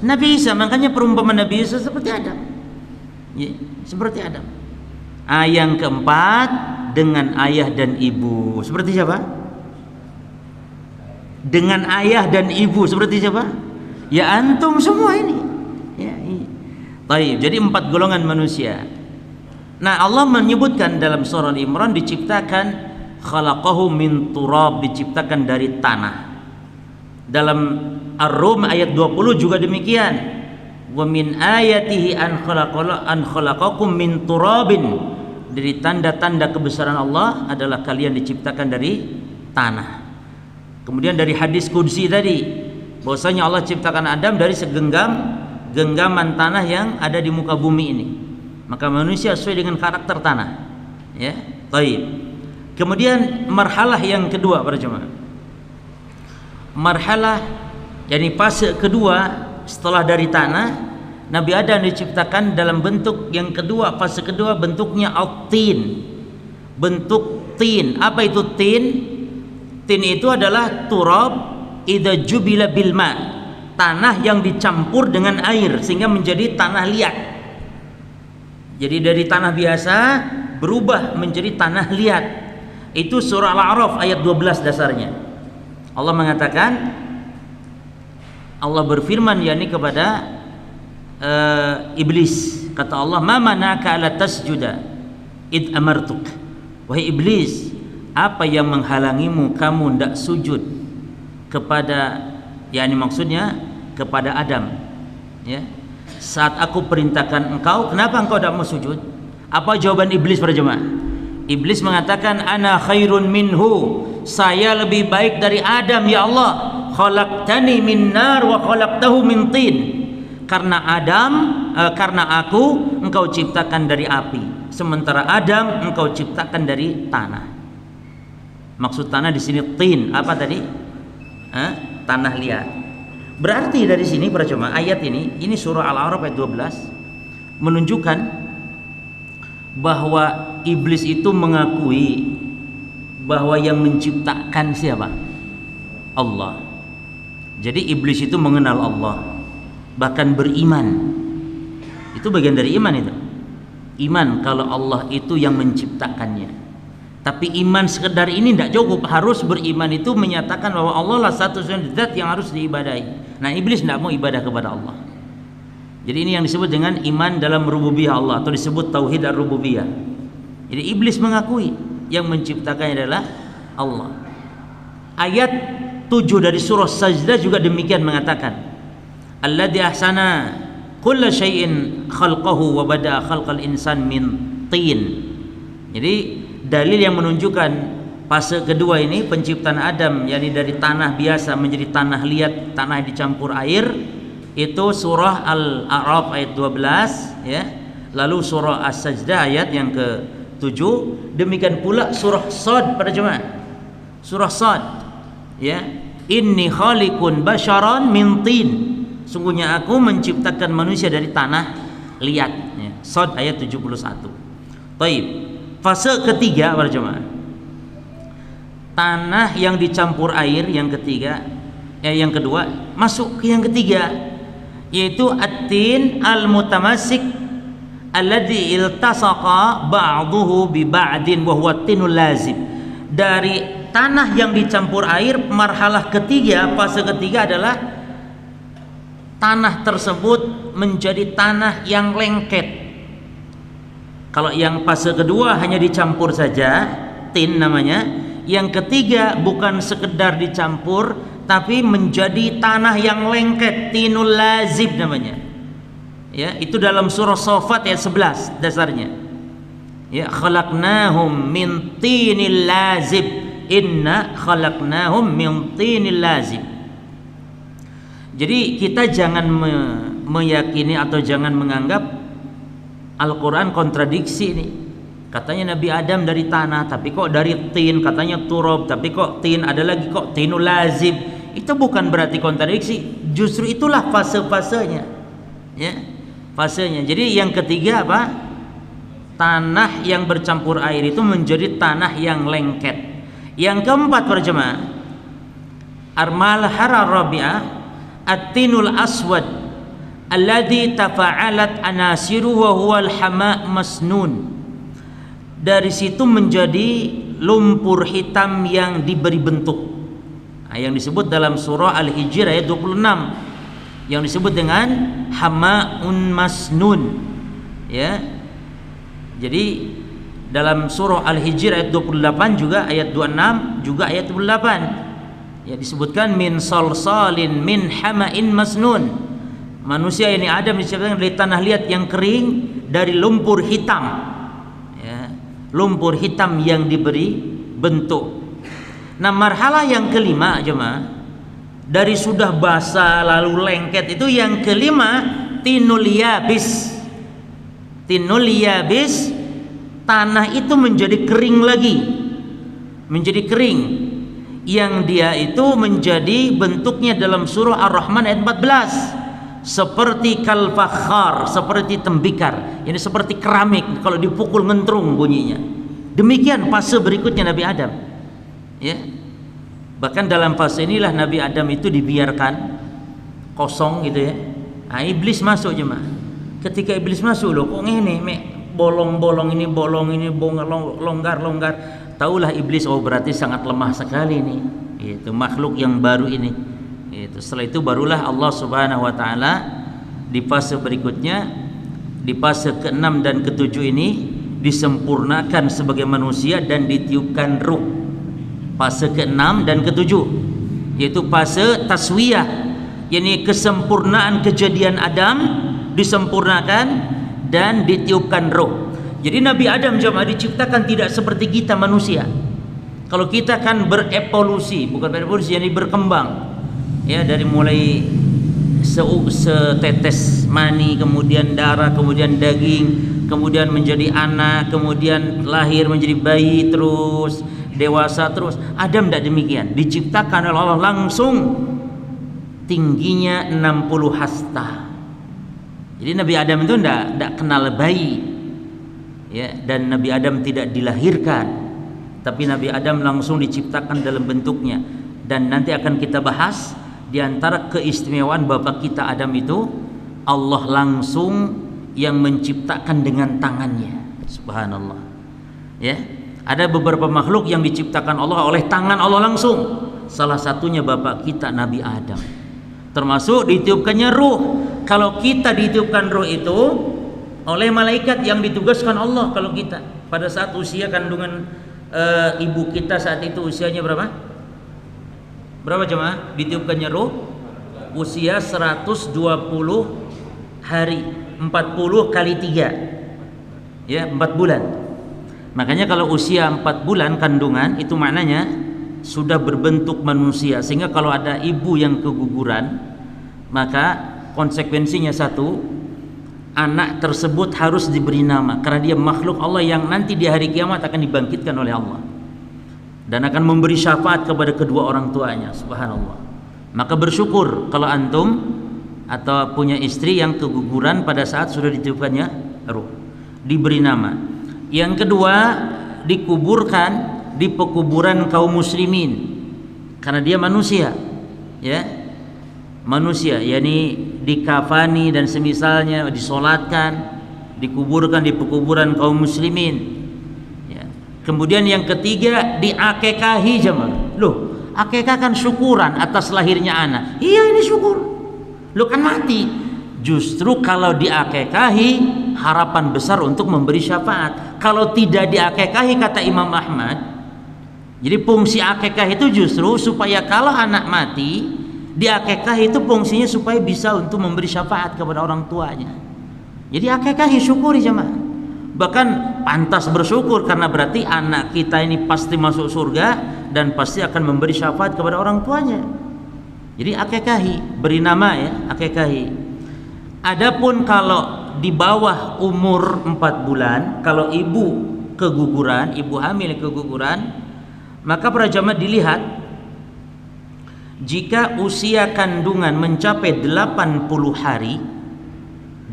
Nabi Isa. Makanya perumpamaan Nabi Isa seperti Adam, ya, seperti Adam. Yang keempat dengan ayah dan ibu. Seperti siapa? Dengan ayah dan ibu. Seperti siapa? Ya antum semua ini. Ya, baik. Jadi 4 golongan manusia. Nah, Allah menyebutkan dalam surah Al-Imran diciptakan khalaqahu min turab, diciptakan dari tanah. Dalam Ar-Rum ayat 20 juga demikian. Wa min ayatihi an khalaqakum min turabin. Dari tanda-tanda kebesaran Allah adalah kalian diciptakan dari tanah. Kemudian dari hadis qudsi tadi, bahwasanya Allah ciptakan Adam dari genggaman tanah yang ada di muka bumi ini. Maka manusia sesuai dengan karakter tanah. Ya, baik. Kemudian marhalah yang kedua para jemaah. Marhalah, yakni fase kedua setelah dari tanah, Nabi Adam diciptakan dalam bentuk yang kedua. Fase kedua bentuknya at-tin. Bentuk tin. Apa itu tin? Tin itu adalah turab idza jubila bil ma, tanah yang dicampur dengan air sehingga menjadi tanah liat. Jadi dari tanah biasa berubah menjadi tanah liat. Itu surah Al-A'raf ayat 12 dasarnya. Allah mengatakan, Allah berfirman yakni kepada iblis, kata Allah, ma manaka ala tasjuda id amartuk. Wahai iblis, apa yang menghalangimu kamu tidak sujud kepada, yakni maksudnya kepada Adam, ya, saat aku perintahkan engkau, kenapa engkau tidak mau sujud? Apa jawaban iblis para jemaah? Iblis mengatakan, ana khairun minhu, saya lebih baik dari Adam ya Allah. Khalaqtani min nar wa khalaqtahu min tin. Karena aku engkau ciptakan dari api, sementara Adam engkau ciptakan dari tanah. Maksud tanah di sini tin, apa tadi? Tanah liat. Berarti dari sini para jemaah, ayat ini surah Al-A'raf ayat 12 menunjukkan bahwa iblis itu mengakui bahwa yang menciptakan siapa? Allah. Jadi iblis itu mengenal Allah, bahkan beriman. Itu bagian dari iman itu. Iman kalau Allah itu yang menciptakannya. Tapi iman sekedar ini tidak cukup, harus beriman itu menyatakan bahwa Allah lah satu-satunya zat yang harus diibadahi. Nah, iblis tidak mau ibadah kepada Allah. Jadi ini yang disebut dengan iman dalam rububiyah Allah, atau disebut tauhid ar-rububiyah. Jadi iblis mengakui yang menciptakannya adalah Allah. Ayat 7 dari surah Sajdah juga demikian mengatakan, alladzi ahsana kulla syai'in khalqahu wa bada'a khalqal insan min tin. Jadi dalil yang menunjukkan fase kedua ini penciptaan Adam, yakni dari tanah biasa menjadi tanah liat, tanah yang dicampur air, itu surah Al-A'raf ayat 12 ya. Lalu surah As-Sajdah ayat yang ke-7, demikian pula surah Shad pada jemaah. Surah Shad ya, inni khaliqun basyaran min tin. Sungguhnya aku menciptakan manusia dari tanah liat ya. Shad ayat 71. Baik. Fase ketiga para jemaah, tanah yang dicampur air yang ketiga, yang kedua masuk ke yang ketiga, yaitu at-tin al-mutamassik alladhi iltasaqa ba'duhu bi ba'din wa huwa tinul lazim. Dari tanah yang dicampur air, marhalah ketiga, fase ketiga adalah tanah tersebut menjadi tanah yang lengket. Kalau yang fase kedua hanya dicampur saja, tin namanya. Yang ketiga bukan sekedar dicampur, tapi menjadi tanah yang lengket, tinul lazib namanya. Ya, itu dalam surah Shafat ayat 11 dasarnya. Ya, khalaqnahum min tinil lazib. Inna khalaqnahum min tinil lazib. Jadi kita jangan meyakini atau jangan menganggap Al-Quran kontradiksi ini. Katanya Nabi Adam dari tanah, tapi kok dari tin, katanya turab, tapi kok tin, ada lagi kok tinul lazib. Itu bukan berarti kontradiksi, justru itulah fase-fasenya ya, fasenya. Jadi yang ketiga apa? Tanah yang bercampur air itu menjadi tanah yang lengket. Yang keempat para jemaah, armal harar rabi'ah at-tinul aswad alladhi tafa'alat anasiru wa huwal hama' masnun. Dari situ menjadi lumpur hitam yang diberi bentuk, yang disebut dalam surah Al-Hijr ayat 26, yang disebut dengan hama'un masnun ya. Jadi dalam surah Al-Hijr ayat 28 juga, ayat 26 juga ayat 28 ya, disebutkan min salsalin min hama'in masnun. Manusia ini Adam diciptakan dari tanah liat yang kering, dari lumpur hitam ya, lumpur hitam yang diberi bentuk. Nah, marhalah yang kelima jemaah, dari sudah basah lalu lengket, itu yang kelima tinul yabis. Tinul yabis, tanah itu menjadi kering lagi, menjadi kering, yang dia itu menjadi bentuknya dalam surah Ar-Rahman ayat 14, seperti kalfakhar, seperti tembikar, ini seperti keramik kalau dipukul ngentrung bunyinya. Demikian fase berikutnya Nabi Adam ya. Bahkan dalam fase inilah Nabi Adam itu dibiarkan kosong gitu ya. Nah, iblis masuk jemaah. Ketika iblis masuk, loh kok ngene mek bolong-bolong ini longgar. Taulah iblis, oh berarti sangat lemah sekali nih. Itu makhluk yang baru ini. Itu setelah itu barulah Allah Subhanahu wa taala di fase berikutnya, di fase ke-6 dan ke-7 ini disempurnakan sebagai manusia dan ditiupkan ruh. Fase ke-6 dan ke-7 yaitu fase taswiyah, yakni kesempurnaan kejadian Adam disempurnakan dan ditiupkan ruh. Jadi Nabi Adam jemaah diciptakan tidak seperti kita manusia. Kalau kita kan berevolusi, bukan berevolusi, yakni berkembang ya, dari mulai setetes mani, kemudian darah, kemudian daging, kemudian menjadi anak, kemudian lahir menjadi bayi, terus dewasa, terus. Adam tidak demikian, diciptakan oleh Allah langsung tingginya 60 hasta. Jadi Nabi Adam itu tidak kenal bayi ya, dan Nabi Adam tidak dilahirkan, tapi Nabi Adam langsung diciptakan dalam bentuknya. Dan nanti akan kita bahas Di antara keistimewaan bapak kita Adam itu, Allah langsung yang menciptakan dengan tangannya. Subhanallah. Ya, ada beberapa makhluk yang diciptakan Allah oleh tangan Allah langsung. Salah satunya bapak kita Nabi Adam. Termasuk ditiupkannya ruh. Kalau kita ditiupkan ruh itu oleh malaikat yang ditugaskan Allah. Kalau kita pada saat usia kandungan ibu kita saat itu usianya berapa? Berapa jemaah? Ditiupkannya ruh usia 120 hari, 40 kali 3. Ya, 4 bulan. Makanya kalau usia 4 bulan kandungan itu maknanya sudah berbentuk manusia. Sehingga kalau ada ibu yang keguguran, maka konsekuensinya satu, anak tersebut harus diberi nama karena dia makhluk Allah yang nanti di hari kiamat akan dibangkitkan oleh Allah dan akan memberi syafaat kepada kedua orang tuanya. Subhanallah. Maka bersyukur kalau antum atau punya istri yang keguguran pada saat sudah ditiupkannya ruh, diberi nama. Yang kedua, dikuburkan di pekuburan kaum muslimin karena dia manusia, ya, manusia, yakni dikafani dan semisalnya, disolatkan, dikuburkan di pekuburan kaum muslimin, ya. Kemudian yang ketiga, diakekahi jemaah. Loh, akekah kan syukuran atas lahirnya anak. Iya, ini syukur. Lo kan mati. Justru kalau diakekahi, harapan besar untuk memberi syafaat. Kalau tidak diakekahi, kata Imam Ahmad, jadi fungsi akekah itu justru supaya kalau anak mati, diakekah itu fungsinya supaya bisa untuk memberi syafaat kepada orang tuanya. Jadi akekahi, syukuri jemaah. Bahkan pantas bersyukur karena berarti anak kita ini pasti masuk surga dan pasti akan memberi syafaat kepada orang tuanya. Jadi akekahi, beri nama, ya, akekahi. Adapun kalau di bawah umur 4 bulan, kalau ibu keguguran, ibu hamil keguguran, maka para jamaah dilihat jika usia kandungan mencapai 80 hari,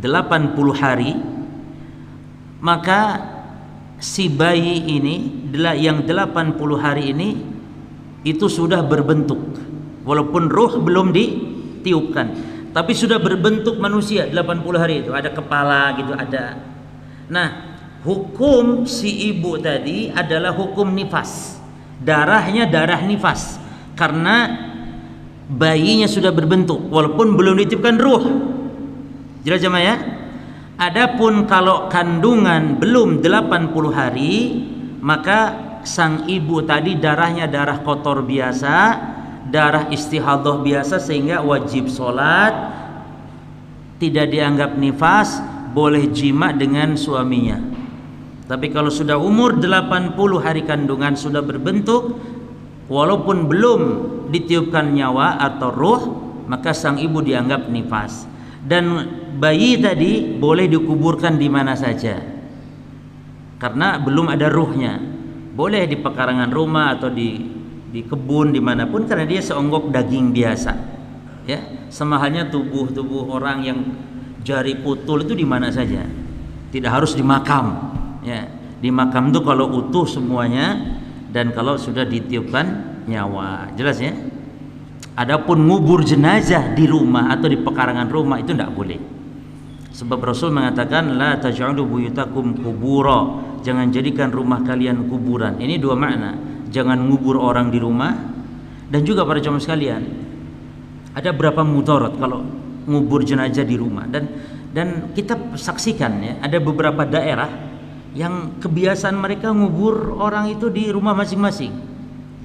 80 hari, maka si bayi ini yang 80 hari ini itu sudah berbentuk, walaupun ruh belum ditiupkan, tapi sudah berbentuk manusia. 80 hari itu ada kepala gitu, ada. Nah, hukum si ibu tadi adalah hukum nifas, darahnya darah nifas karena bayinya sudah berbentuk walaupun belum ditiupkan ruh. Jelas jemaah, ya? Adapun kalau kandungan belum 80 hari, maka sang ibu tadi darahnya darah kotor biasa, darah istihadah biasa, sehingga wajib sholat, tidak dianggap nifas, boleh jima dengan suaminya. Tapi kalau sudah umur 80 hari kandungan, sudah berbentuk, walaupun belum ditiupkan nyawa atau ruh, maka sang ibu dianggap nifas. Dan bayi tadi boleh dikuburkan di mana saja karena belum ada ruhnya. Boleh di pekarangan rumah atau di kebun, dimanapun, karena dia seonggok daging biasa, ya, sama halnya tubuh orang yang jari putul itu di mana saja, tidak harus di makam, ya. Di makam itu kalau utuh semuanya dan kalau sudah ditiupkan nyawa, jelas, ya. Adapun ngubur jenazah di rumah atau di pekarangan rumah itu tidak boleh, sebab Rasul mengatakan la taj'alu buyutakum qubura, jangan jadikan rumah kalian kuburan. Ini dua makna, jangan ngubur orang di rumah, dan juga para jamaah sekalian, ada berapa mudarat kalau ngubur jenazah di rumah. Dan kita saksikan, ya, ada beberapa daerah yang kebiasaan mereka ngubur orang itu di rumah masing-masing,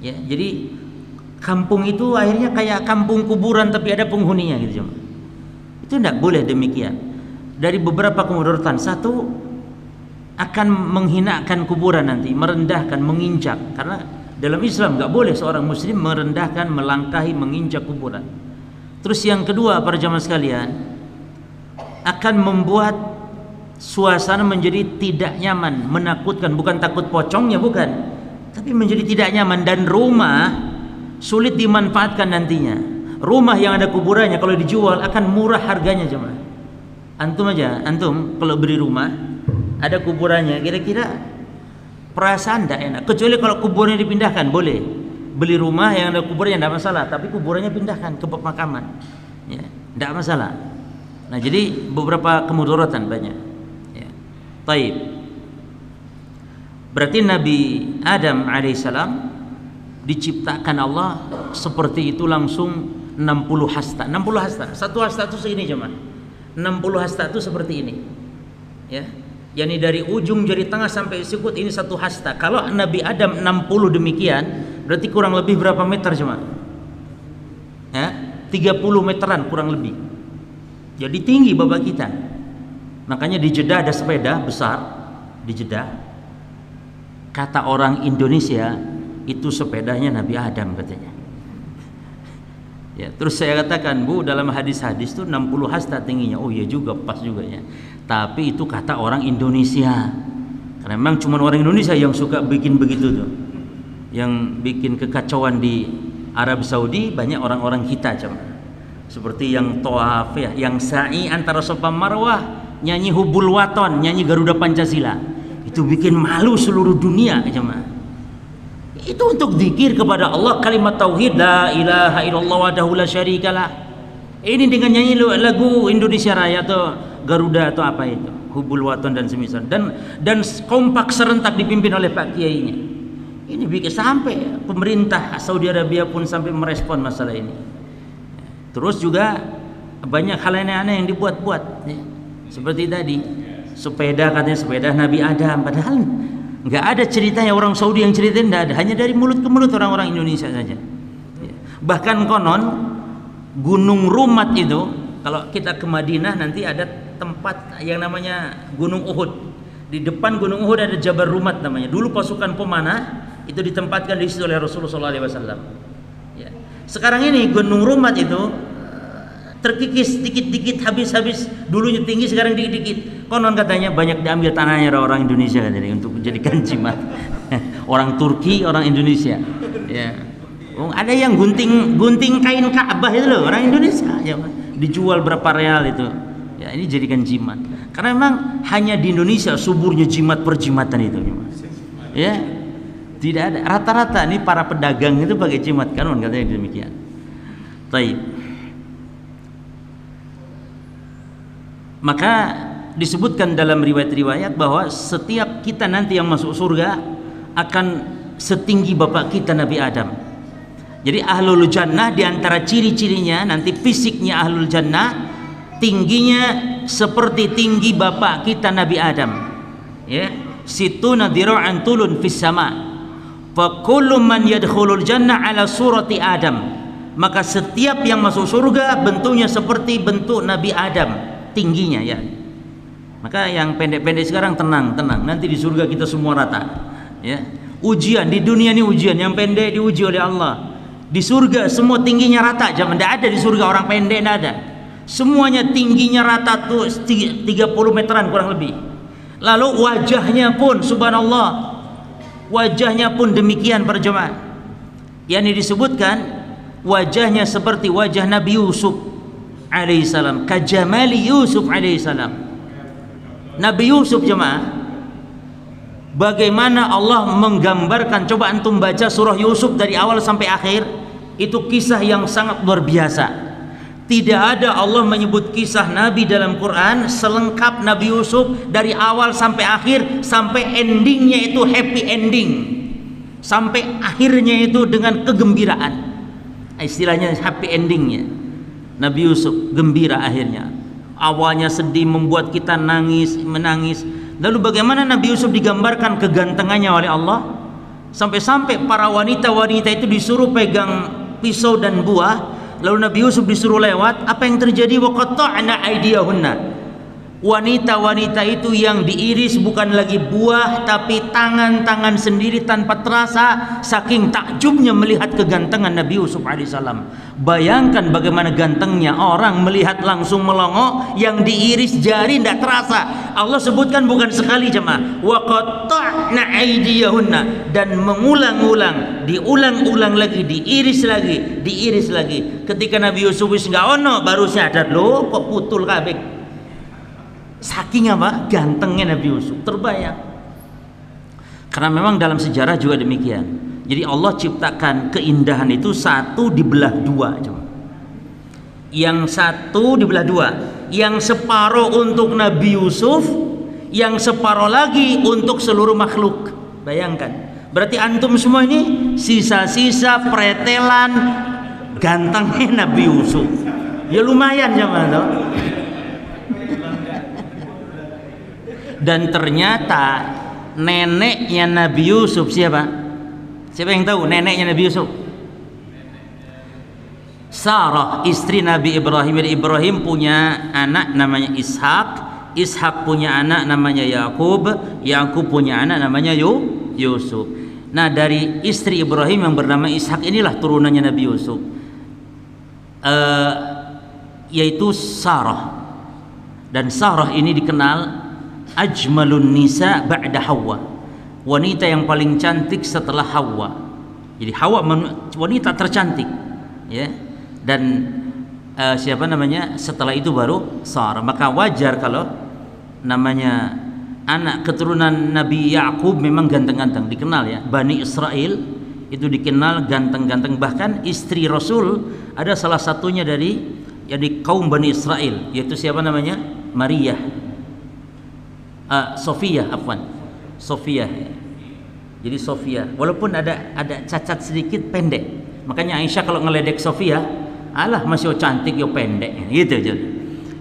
ya. Jadi kampung itu akhirnya kayak kampung kuburan tapi ada penghuninya gitu, jemaah. Itu tidak boleh demikian. Dari beberapa kemudaratan, satu, akan menghinakan kuburan nanti, merendahkan, menginjak, karena dalam Islam nggak boleh seorang muslim merendahkan, melangkahi, menginjak kuburan. Terus yang kedua, para jamaah sekalian, akan membuat suasana menjadi tidak nyaman, menakutkan, bukan takut pocongnya, bukan, tapi menjadi tidak nyaman, dan rumah sulit dimanfaatkan nantinya. Rumah yang ada kuburannya kalau dijual akan murah harganya, jemaah. Antum kalau beli rumah ada kuburannya, kira-kira perasaan tidak enak. Kecuali kalau kuburannya dipindahkan, boleh beli rumah yang ada kuburnya tidak masalah, tapi kuburannya pindahkan ke pemakaman, ya, tidak masalah. Nah, jadi beberapa kemudaratan banyak. Ya. Taib. Berarti Nabi Adam alaihissalam diciptakan Allah seperti itu langsung 60 hasta. 60 hasta. Satu hasta itu segini cuma. 60 hasta itu seperti ini. Ya. Yani dari ujung jari tengah sampai sikut ini satu hasta. Kalau Nabi Adam 60 demikian, berarti kurang lebih berapa meter cuma? Ya, 30 meteran kurang lebih. Jadi tinggi bapak kita. Makanya di Jeddah ada sepeda besar di Jeddah. Kata orang Indonesia itu sepedanya Nabi Adam katanya. Ya, terus saya katakan, Bu, dalam hadis-hadis itu 60 hasta tingginya. Oh iya juga, pas juga ya. Tapi itu kata orang Indonesia. Karena memang cuma orang Indonesia yang suka bikin begitu tuh. Yang bikin kekacauan di Arab Saudi banyak orang-orang kita cuma. Seperti yang tawaf ya, yang sa'i antara Safa Marwah, nyanyi Hubul Waton, nyanyi Garuda Pancasila. Itu bikin malu seluruh dunia cuma. Itu untuk zikir kepada Allah, kalimat tauhid la ilaha illallah wahdahu la syarikalah. Ini dengan nyanyi lagu Indonesia Raya atau Garuda atau apa itu, Hubul Waton dan semisal, dan kompak serentak dipimpin oleh Pak Kiainya. Ini bikin sampai pemerintah Saudi Arabia pun sampai merespon masalah ini. Terus juga banyak hal aneh-aneh yang dibuat-buat ya. Seperti tadi sepeda, katanya sepeda Nabi Adam, padahal nggak ada ceritanya orang Saudi yang ceritain, nggak ada, hanya dari mulut ke mulut orang-orang Indonesia saja ya. Bahkan konon Gunung Rumat itu, kalau kita ke Madinah nanti ada tempat yang namanya Gunung Uhud. Di depan Gunung Uhud ada Jabal Rumat namanya. Dulu pasukan pemanah itu ditempatkan di situ oleh Rasulullah SAW ya. Sekarang ini Gunung Rumat itu terkikis dikit-dikit, habis-habis, dulunya tinggi sekarang dikit-dikit. Konon katanya banyak diambil tanahnya orang Indonesia katanya untuk menjadikan jimat. Orang Turki, orang Indonesia ya. Ada yang gunting kain Ka'bah itu loh, orang Indonesia ya, dijual berapa real itu ya, ini jadikan jimat. Karena memang hanya di Indonesia suburnya jimat perjimatan itu ya. Tidak ada, rata-rata ini para pedagang itu pakai jimat, kanon katanya demikian. Taib. Maka disebutkan dalam riwayat-riwayat bahwa setiap kita nanti yang masuk surga akan setinggi bapak kita Nabi Adam. Jadi ahlul jannah diantara ciri-cirinya nanti fisiknya ahlul jannah tingginya seperti tinggi bapak kita Nabi Adam. Ya, situna dira'an tulun fis sama. Fa kullu man yadkhulul jannah ala surati Adam. Maka setiap yang masuk surga bentuknya seperti bentuk Nabi Adam tingginya ya. Maka yang pendek-pendek sekarang tenang, nanti di surga kita semua rata ya. Ujian di dunia ini ujian, yang pendek diuji oleh Allah. Di surga semua tingginya rata, jangan ada di surga orang pendek, tidak ada. Semuanya tingginya rata tuh 30 meteran kurang lebih. Lalu wajahnya pun subhanallah, wajahnya pun demikian para jemaah. Yang disebutkan wajahnya seperti wajah Nabi Yusuf alaihissalam, kajamali Yusuf alaihissalam. Nabi Yusuf jemaah, bagaimana Allah menggambarkan, coba antum baca surah Yusuf dari awal sampai akhir, itu kisah yang sangat luar biasa. Tidak ada Allah menyebut kisah Nabi dalam Quran selengkap Nabi Yusuf dari awal sampai akhir, sampai endingnya itu happy ending, sampai akhirnya itu dengan kegembiraan. Istilahnya happy endingnya. Nabi Yusuf gembira akhirnya. Awalnya sedih membuat kita menangis. Lalu bagaimana Nabi Yusuf digambarkan kegantengannya oleh Allah, sampai-sampai para wanita-wanita itu disuruh pegang pisau dan buah. Lalu Nabi Yusuf disuruh lewat, apa yang terjadi? Waqatta'na aydiyahunna. Wanita-wanita itu yang diiris bukan lagi buah, tapi tangan-tangan sendiri tanpa terasa, saking takjubnya melihat kegantengan Nabi Yusuf alaihissalam. Bayangkan bagaimana gantengnya orang melihat langsung melongo, yang diiris jari tidak terasa. Allah sebutkan bukan sekali jemaah, waqatta'na aydiyahunna, dan mengulang-ulang, diulang-ulang lagi, diiris lagi. Ketika Nabi Yusuf wis nggak ono, baru sadar, loh kok putul kabeh. Saking apa? Gantengnya Nabi Yusuf, terbayang. Karena memang dalam sejarah juga demikian. Jadi Allah ciptakan keindahan itu satu dibelah dua, coba. Yang satu dibelah dua, yang separuh untuk Nabi Yusuf, yang separuh lagi untuk seluruh makhluk. Bayangkan, berarti antum semua ini sisa-sisa pretelan gantengnya Nabi Yusuf. Ya lumayan zaman itu. Dan ternyata neneknya Nabi Yusuf siapa? Siapa yang tahu neneknya Nabi Yusuf? Sarah, istri Nabi Ibrahim. Ibrahim punya anak namanya Ishak, Ishak punya anak namanya Yakub, Yakub punya anak namanya Yusuf. Nah, dari istri Ibrahim yang bernama Ishak inilah turunannya Nabi Yusuf, yaitu Sarah. Dan Sarah ini dikenal ajmalun nisa ba'da Hawa, wanita yang paling cantik setelah Hawa. Jadi Hawa wanita tercantik, ya. Dan siapa namanya setelah itu baru Sarah. Maka wajar kalau namanya anak keturunan Nabi Yakub memang ganteng-ganteng, dikenal ya. Bani Israel itu dikenal ganteng-ganteng. Bahkan istri Rasul ada salah satunya dari kaum Bani Israel, yaitu siapa namanya? Maria, Sofia, Sofia. Jadi Sofia, walaupun ada cacat sedikit, pendek. Makanya Aisyah kalau ngeledek Sofia, alah masih cantik yo pendek, gitu.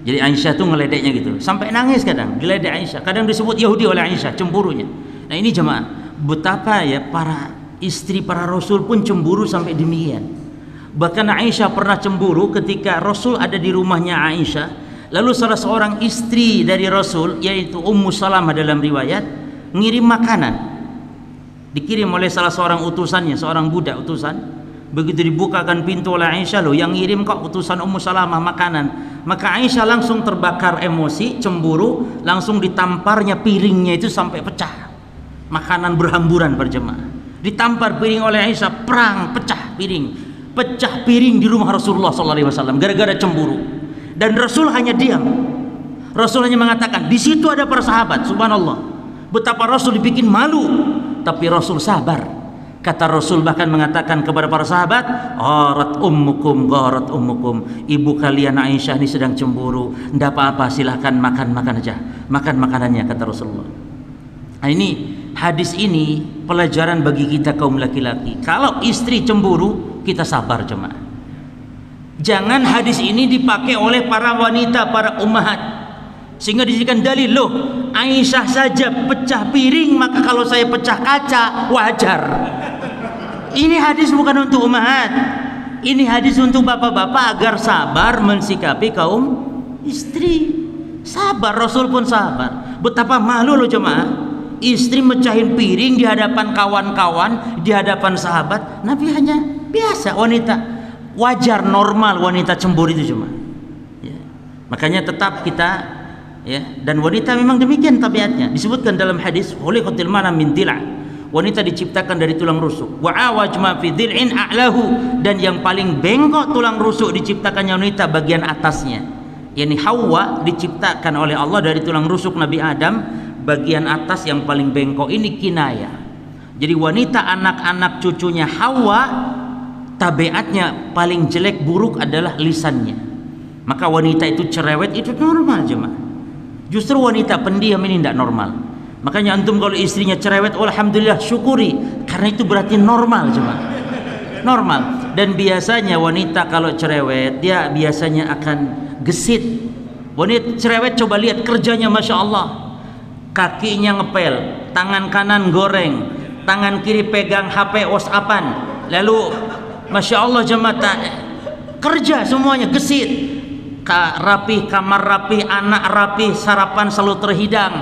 Jadi Aisyah tuh ngeledeknya gitu, sampai nangis kadang diledek Aisyah. Kadang disebut Yahudi oleh Aisyah, cemburunya. Nah ini jemaah, betapa ya para istri para Rasul pun cemburu sampai demikian. Bahkan Aisyah pernah cemburu ketika Rasul ada di rumahnya Aisyah. Lalu salah seorang istri dari Rasul, yaitu Ummu Salamah dalam riwayat, ngirim makanan, dikirim oleh salah seorang utusannya, seorang budak utusan. Begitu dibukakan pintu oleh Aisyah, loh yang ngirim kok utusan Ummu Salamah makanan. Maka Aisyah langsung terbakar emosi, cemburu, langsung ditamparnya piringnya itu sampai pecah. Makanan berhamburan berjemaah, ditampar piring oleh Aisyah, perang, pecah piring di rumah Rasulullah SAW gara-gara cemburu. Dan Rasul hanya diam. Rasul hanya mengatakan, di situ ada para sahabat. Subhanallah, betapa Rasul dibikin malu, tapi Rasul sabar. Kata Rasul bahkan mengatakan kepada para sahabat, gharat ummukum, ibu kalian Aisyah ini sedang cemburu, tidak apa-apa, silahkan makan aja, makan makanannya, kata Rasulullah. Nah, ini hadis ini pelajaran bagi kita kaum laki-laki. Kalau istri cemburu, kita sabar jemaah. Jangan hadis ini dipakai oleh para wanita, para ummahat, sehingga dijadikan dalil, loh Aisyah saja pecah piring, maka kalau saya pecah kaca wajar. Ini hadis bukan untuk ummahat, ini hadis untuk bapak-bapak agar sabar mensikapi kaum istri. Sabar, Rasul pun sabar. Betapa malu loh jemaah, istri mecahin piring di hadapan kawan-kawan, di hadapan sahabat. Nabi hanya biasa, wanita wajar, normal wanita cemburu itu cuma ya. Makanya tetap kita ya, dan wanita memang demikian tabiatnya. Disebutkan dalam hadis, khuliqatil mar'a min dila', wanita diciptakan dari tulang rusuk. Wa awaj ma fi dhil'in a'lahu, dan yang paling bengkok tulang rusuk diciptakannya wanita bagian atasnya. Yani Hawa diciptakan oleh Allah dari tulang rusuk Nabi Adam, bagian atas yang paling bengkok. Ini kinayah. Jadi wanita anak-anak cucunya Hawa, tabiatnya paling jelek buruk adalah lisannya. Maka wanita itu cerewet itu normal jemaah. Justru wanita pendiam ini tidak normal. Makanya antum kalau istrinya cerewet, alhamdulillah syukuri, karena itu berarti normal jemaah. Normal. Dan biasanya wanita kalau cerewet, dia biasanya akan gesit. Wanita cerewet coba lihat kerjanya, masya Allah. Kakinya ngepel, tangan kanan goreng, tangan kiri pegang HP WhatsAppan, lalu masya Allah jemaah kerja semuanya gesit, rapi, kamar rapi, anak rapi, sarapan selalu terhidang.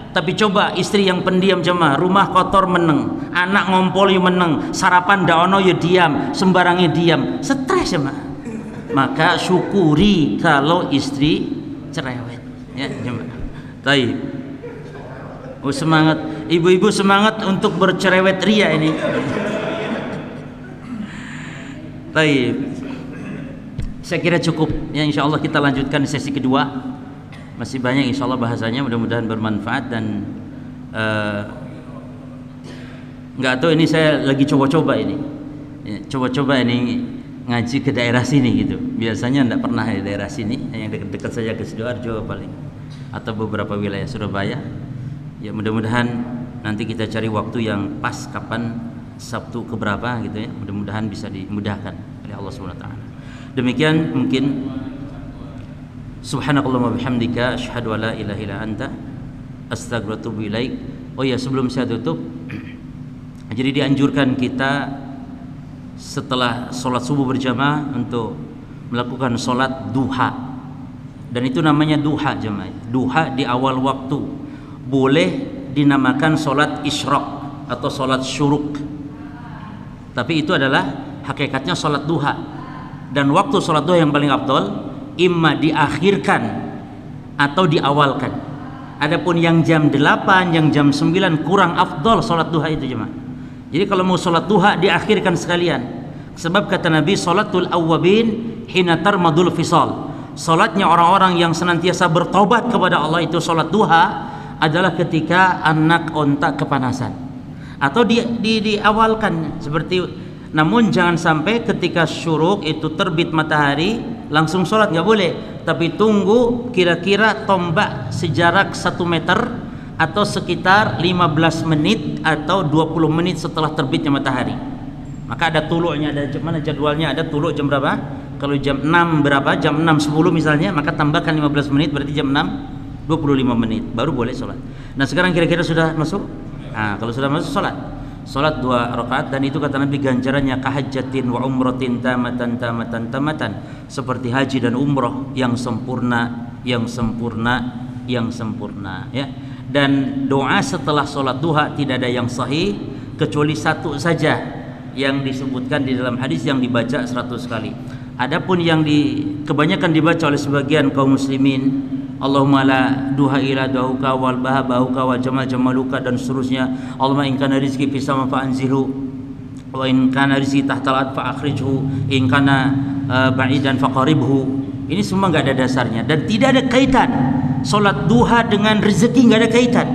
Tapi coba istri yang pendiam jemaah, rumah kotor meneng, anak ngompol ya meneng, sarapan daono ya diam, sembarangnya diam, stres jemaah. Maka syukuri kalau istri cerewet ya jemaah. Baik. Oh semangat, ibu-ibu semangat untuk bercerewet ria ini. Baik, saya kira cukup ya, insya Allah kita lanjutkan sesi kedua, masih banyak insya Allah bahasanya, mudah-mudahan bermanfaat. Dan Nggak tahu, ini saya lagi coba-coba ini. Ya, coba-coba ini ngaji ke daerah sini gitu. Biasanya enggak pernah di daerah sini, yang dekat-dekat saja ke Sidoarjo paling, atau beberapa wilayah Surabaya. Ya mudah-mudahan nanti kita cari waktu yang pas, kapan Sabtu keberapa gitu ya. Mudah-mudahan bisa dimudahkan oleh Allah Subhanahu wa taala. Demikian mungkin. Subhanakallahumma bihamdika asyhadu an la ilaha illa anta astaghfiruka wa atubu ilaik. Oh ya, sebelum saya tutup, jadi dianjurkan kita setelah sholat subuh berjamaah untuk melakukan sholat duha, dan itu namanya duha jemaah. Duha di awal waktu, boleh dinamakan sholat isyraq atau sholat syuruk, tapi itu adalah hakikatnya sholat duha. Dan waktu sholat duha yang paling afdal imma diakhirkan atau diawalkan. Adapun yang jam 8, yang jam 9 kurang afdal sholat duha itu jemaah. Jadi kalau mau sholat duha diakhirkan sekalian. Sebab kata Nabi, sholatul awwabin hina tarmadul fisal. Sholatnya orang-orang yang senantiasa bertobat kepada Allah itu sholat duha adalah ketika anak onta kepanasan. Atau diawalkan seperti. Namun jangan sampai ketika syuruk itu terbit matahari langsung sholat, nggak boleh. Tapi tunggu kira-kira tombak sejarak 1 meter atau sekitar 15 menit atau 20 menit setelah terbitnya matahari. Maka ada tuluknya, ada mana jadwalnya, ada tuluk jam berapa. Kalau jam 6 berapa, jam 6.10 misalnya, maka tambahkan 15 menit, berarti jam 6 25 menit baru boleh sholat. Nah sekarang kira-kira sudah masuk. Nah kalau sudah masuk sholat 2 rakaat, dan itu kata Nabi ganjarannya kahajjatin wa umratin tamatan, seperti haji dan umroh yang sempurna ya. Dan doa setelah sholat duha tidak ada yang sahih kecuali satu saja yang disebutkan di dalam hadis yang dibaca 100 kali. Adapun yang kebanyakan dibaca oleh sebagian kaum muslimin, Allahumma la duha ila duhuka wal baha bahuka wal jamal jamaluka, dan seterusnya. Allahumma in kana rizqi fis sama fa anzilhu wa in kana rizqi tahtal ard fa akhrijhu in kana ba'idan fa qaribhu. Ini semua enggak ada dasarnya dan tidak ada kaitan. Salat duha dengan rezeki enggak ada kaitan.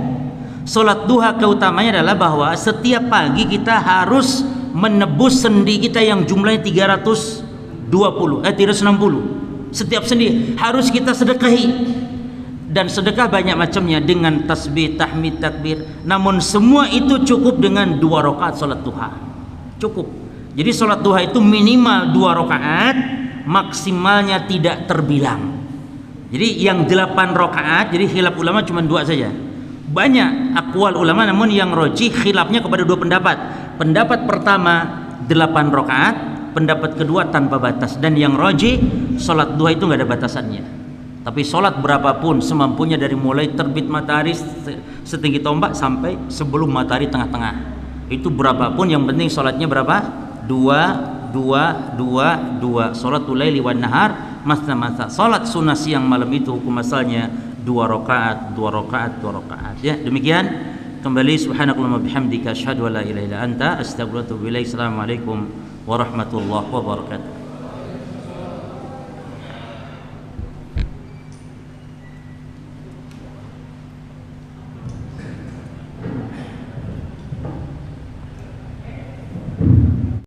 Salat duha keutamanya adalah bahwa setiap pagi kita harus menebus sendi kita yang jumlahnya 360. Setiap sendi harus kita sedekahi. Dan sedekah banyak macamnya, dengan tasbih, tahmid, takbir. Namun semua itu cukup dengan 2 rakaat salat duha. Cukup. Jadi salat duha itu minimal 2 rakaat, maksimalnya tidak terbilang. Jadi yang 8 rakaat, jadi khilaf ulama cuma 2 saja. Banyak aqwal ulama, namun yang rajih khilafnya kepada 2 pendapat. Pendapat pertama 8 rakaat, pendapat kedua tanpa batas. Dan yang rajih salat duha itu enggak ada batasannya. Tapi sholat berapapun semampunya, dari mulai terbit matahari setinggi tombak sampai sebelum matahari tengah-tengah. Itu berapapun, yang penting sholatnya berapa? 2. Sholatul laili wan nahar masna masna. Sholat sunnah siang malam itu hukum asalnya 2 rakaat. Ya, demikian. Kembali subhanakallahumma bihamdika asyhadu an la ilaha illa anta astaghfiruka wa atubu ilaik. Assalamualaikum warahmatullahi wabarakatuh.